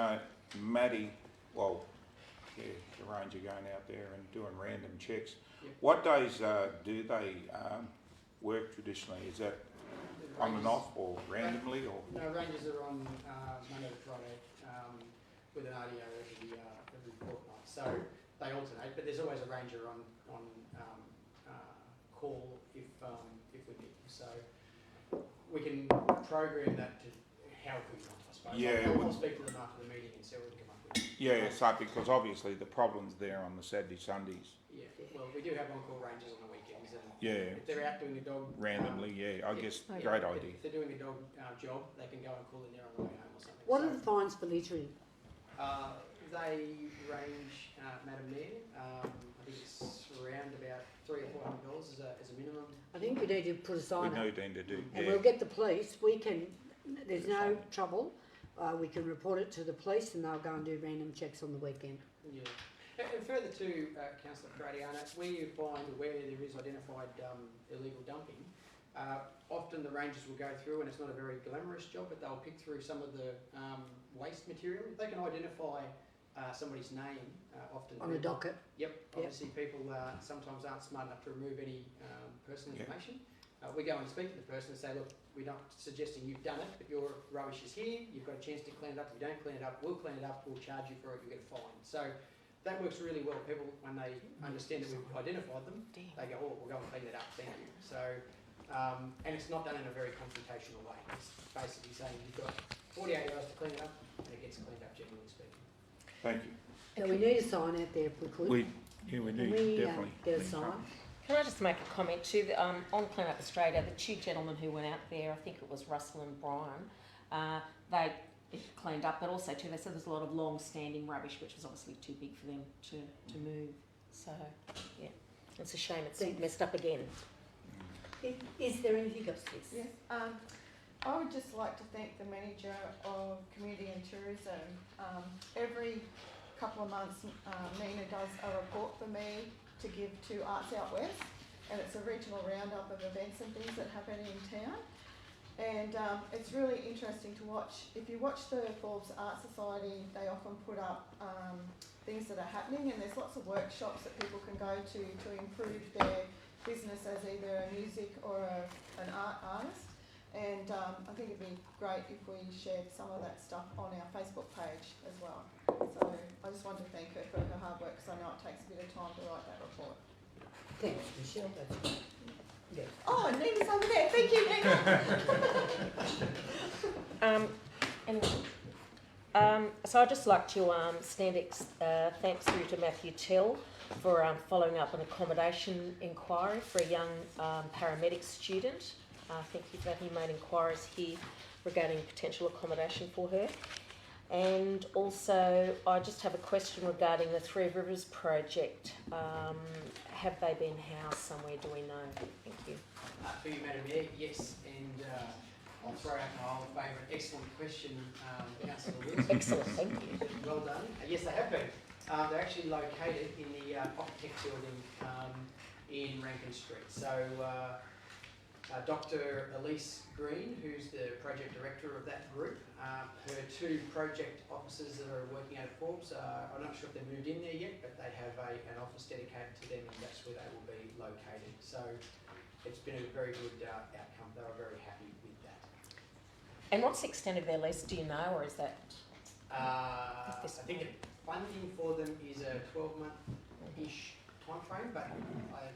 Maddie, the ranger going out there and doing random checks. What days do they work traditionally? Is that on and off or randomly? Or no, rangers are on Monday to Friday. with an RDO every fortnight. So they alternate, but there's always a ranger on call if we need them. So we can program that to how we want, I suppose. Yeah, I'll speak to them after the meeting and see what we come up with. Yeah, so because obviously the problem's there on the Saturday, Sundays. Yeah, well, we do have on-call rangers on the weekends, and Yeah. if they're out doing a dog Randomly, yeah, I guess, yeah, great if idea. they're doing a dog job, they can go and call in there on the way home or something. What So, are the fines for littering? They range, Madam Mayor, I think it's around about $300 or $400 as a minimum. I think we need to put a sign We up. need to do, And yeah. we'll get the police, we can, there's no trouble, we can report it to the police and they'll go and do random checks on the weekend. Yeah. And further to Councillor Fradiana, where you find where there is identified illegal dumping, often the rangers will go through, and it's not a very glamorous job, but they'll pick through some of the waste material. If they can identify somebody's name, often On a docket. Yep. Obviously, people sometimes aren't smart enough to remove any personal information. We go and speak to the person and say, look, we're not suggesting you've done it, but your rubbish is here. You've got a chance to clean it up. If you don't clean it up, we'll clean it up. We'll charge you for it. You get a fine. So that works really well. People, when they understand that we've identified them, they go, oh, we'll go and clean it up. Thank you. So, and it's not done in a very confrontational way. It's basically saying you've got 48 hours to clean it up, and it gets cleaned up, generally speaking. Thank you. So we need a sign out there if we could. We do, Can we definitely. get a sign? Can I just make a comment too? On Clean Up Australia, the two gentlemen who went out there, I think it was Russell and Brian, they cleaned up, but also too, they said there's a lot of long-standing rubbish, which was obviously too big for them to move. So, yeah, it's a shame it's messed up again. Is there anything upstairs? Yes, I would just like to thank the manager of Community and Tourism. Every couple of months, Nina does a report for me to give to Arts Out West, and it's a regional roundup of events and things that happen in town. And it's really interesting to watch. If you watch the Forbes Art Society, they often put up things that are happening, and there's lots of workshops that people can go to improve their business as either a music or an art artist. And I think it'd be great if we shared some of that stuff on our Facebook page as well. So I just wanted to thank her for her hard work, because I know it takes a bit of time to write that report. Thanks, Michelle. That's great. Yeah. Oh, Nina's over there. Thank you, Nina. So I'd just like to thanks through to Matthew Tell for following up an accommodation inquiry for a young paramedic student. I think he made inquiries here regarding potential accommodation for her. And also, I just have a question regarding the Three Rivers project. Have they been housed somewhere? Do we know? Thank you. For you, Madam Mayor, yes, and I'll throw out my old favourite excellent question, Councillor Wilson. Excellent, thank you. Well done. Yes, they have been. They're actually located in the Optech building in Rankin Street. So Dr. Elise Green, who's the project director of that group, her two project officers that are working out at Forbes, I'm not sure if they've moved in there yet, but they have an office dedicated to them, and that's where they will be located. So it's been a very good outcome. They were very happy with that. And what's the extent of their lease? Do you know, or is that? I think the funding for them is a 12-month-ish time frame, but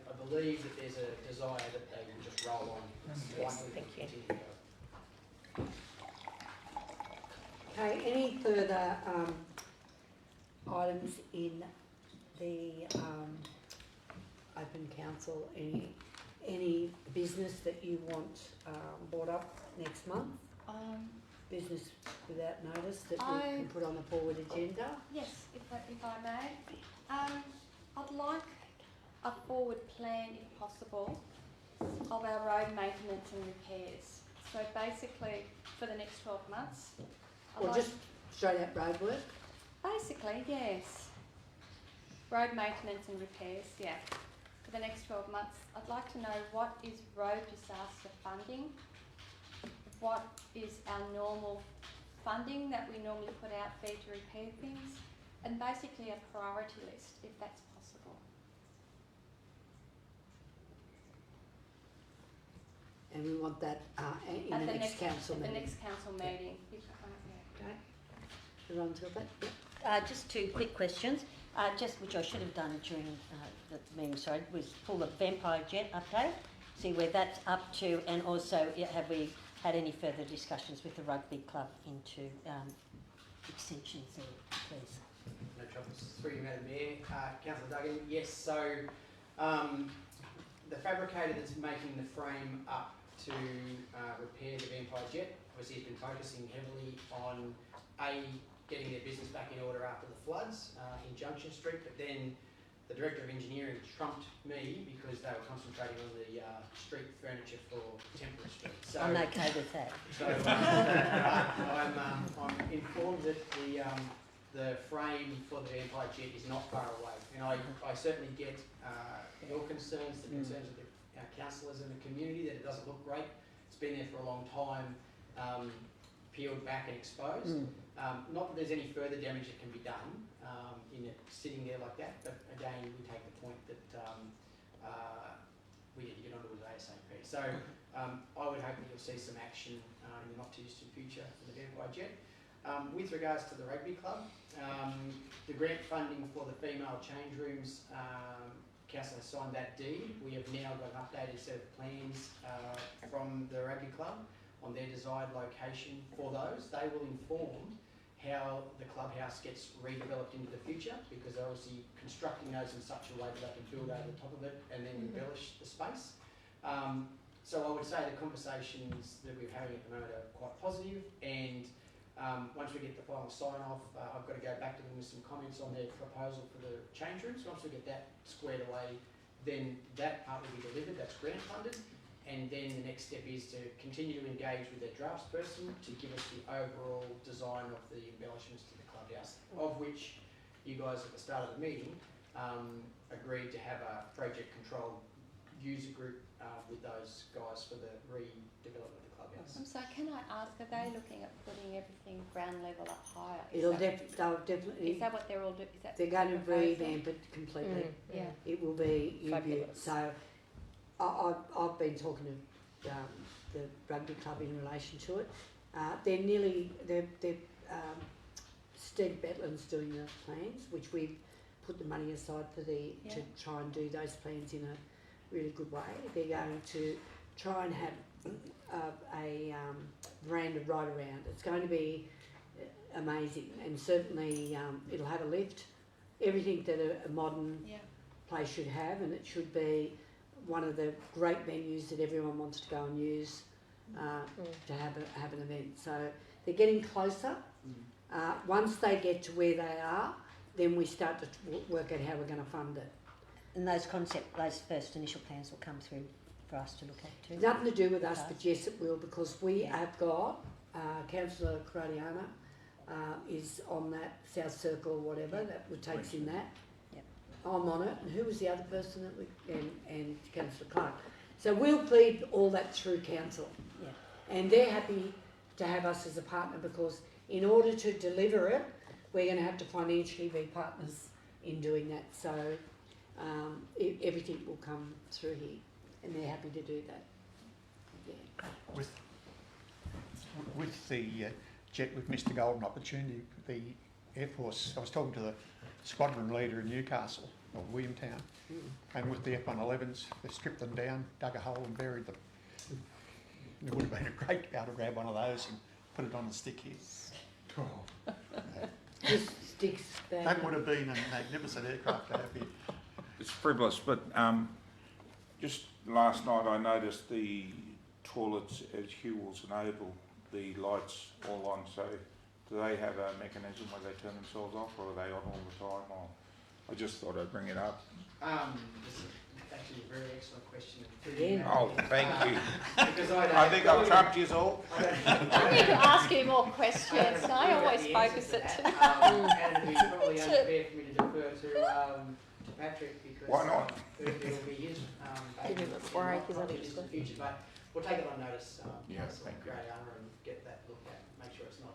I believe that there's a desire that they will just roll on. Yes, thank you. Continue to go. Okay, any further items in the open council? Any business that you want brought up next month? Business without notice that we can put on the forward agenda? Yes, if I may. I'd like a forward plan, if possible, of our road maintenance and repairs. So basically, for the next 12 months. Or just straight out road work? Basically, yes. Road maintenance and repairs, yeah. For the next 12 months, I'd like to know what is road disaster funding, what is our normal funding that we normally put out there to repair things, and basically a priority list, if that's possible. And we want that in the next council meeting? At the next council meeting. Okay. Everyone till that? Yep. Just two quick questions, just which I should have done during the meeting, sorry, was pull the Vampire Jet update, see where that's up to, and also have we had any further discussions with the rugby club into extensions there, please? No troubles. Through you, Madam Mayor. Councillor Duggan, yes, so the fabricator that's making the frame up to repair the Vampire Jet obviously has been focusing heavily on getting their business back in order after the floods in Junction Street, but then the Director of Engineering trumped me because they were concentrating on the street furniture for Temperance Street. So, I'm okay with that. So I'm informed that the frame for the Vampire Jet is not far away, and I certainly get your concerns, the concerns of the councillors and the community, that it doesn't look great. It's been there for a long time, peeled back and exposed. Not that there's any further damage that can be done in it sitting there like that, but again, we take the point that we need to get onto it ASAP. So I would hope that you'll see some action in the not too distant future for the Vampire Jet. With regards to the rugby club, the grant funding for the female change rooms, council has signed that deed. We have now got an updated set of plans from the rugby club on their desired location for those. They will inform how the clubhouse gets redeveloped into the future, because they're obviously constructing those in such a way that they can build over the top of it and then embellish the space. So I would say the conversations that we're having at the moment are quite positive, and once we get the final sign-off, I've got to go back to them with some comments on their proposal for the change rooms. Once we get that squared away, then that part will be delivered, that's grant funded. And then the next step is to continue to engage with their draftsperson to give us the overall design of the embellishments to the clubhouse, of which you guys at the start of the meeting agreed to have a project control user group with those guys for the redevelopment of the clubhouse. I'm sorry, can I ask, are they looking at putting everything ground level up higher? They'll definitely. Is that what they're all doing? They're going to revamp it completely. Yeah. It will be Fabulous. So I've been talking to the rugby club in relation to it. They're Steve Betlin's doing the plans, which we've put the money aside for to try and do those plans in a really good way. They're going to try and have a veranda right around. It's going to be amazing, and certainly it'll have a lift. Everything that a modern place should have, and it should be one of the great venues that everyone wants to go and use to have an event. So they're getting closer. Once they get to where they are, then we start to work out how we're going to fund it. And those first initial plans will come through for us to look at too? Nothing to do with us, but yes it will, because we have got Councillor Caradiana is on that South Circle or whatever, that would take us in that. I'm on it, and who was the other person that and Councillor Clark. So we'll feed all that through council, and they're happy to have us as a partner, because in order to deliver it, we're going to have to financially be partners in doing that. So everything will come through here, and they're happy to do that. Yeah. With the jet, we've missed a golden opportunity. The Air Force, I was talking to the squadron leader in Newcastle, or Williamtown, and with the F-111s, they stripped them down, dug a hole and buried them. It would have been a great hour to grab one of those and put it on the stick here. Just sticks back. That would have been a magnificent aircraft to have here. It's frivolous, but just last night I noticed the toilets at Hewells and Oval, the lights all on, so do they have a mechanism where they turn themselves off, or are they on all the time? Or I just thought I'd bring it up. This is actually a very excellent question. Oh, thank you. Because I think I've trumped you all. I need to ask you more questions. I always focus it to and it'd be probably unfair for me to defer to Patrick, because why not? It'll be his baby in the distant future, but we'll take it on notice, Councillor Grayana, and get that looked at, make sure it's not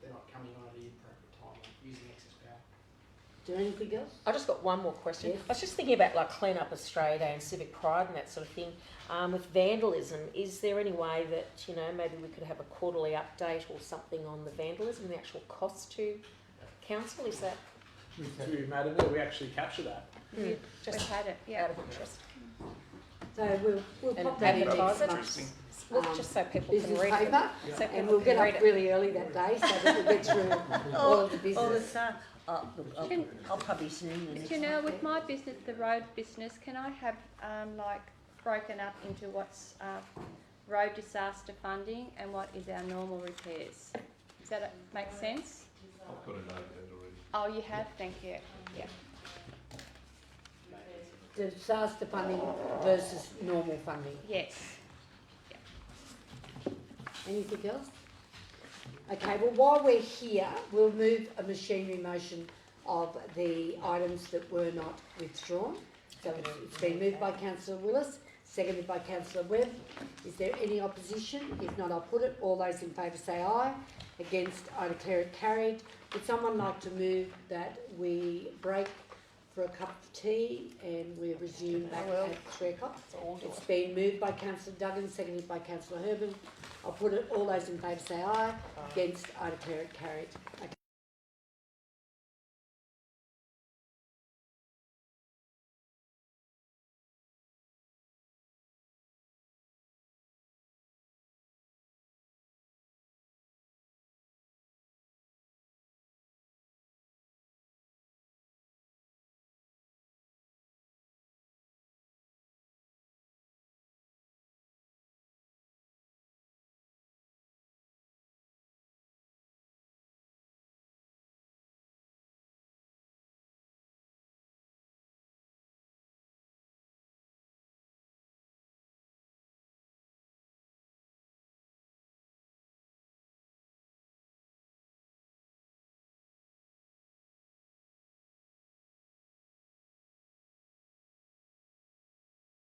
they're not coming on at the appropriate time or using excess power. Do anything else? I just got one more question. Yes. I was just thinking about like Clean Up Australia Day and civic pride and that sort of thing. With vandalism, is there any way that, maybe we could have a quarterly update or something on the vandalism, the actual cost to council, is that? Through Madam Mayor, we actually capture that. We've had it, yeah. Out of interest. So we'll And pop that in advertise next it? month's Look, just so people can business read it. paper, So and people we'll can get read up it. really early that day so that we'll get through all of the business. All the stuff. Look, Can- I'll probably Zoom the next You know, one. with my business, the road business, can I have like broken up into what's road disaster funding and what is our normal repairs? Does that make sense? I've got a note there already. Oh, you have, thank you. Yeah. Disaster funding versus normal funding. Yes. Anything else? Okay, well, while we're here, we'll move a machinery motion of the items that were not withdrawn. So it's been moved by councillor Willis, seconded by councillor Webb. Is there any opposition? If not, I'll put it. All those in favour say aye. Against, I declare it carried. Would someone like to move that we break for a cup of tea and we resume back at 3 o'clock? It's been moved by councillor Duggan, seconded by councillor Herban. I'll put it. All those in favour say aye. Against, I declare it carried.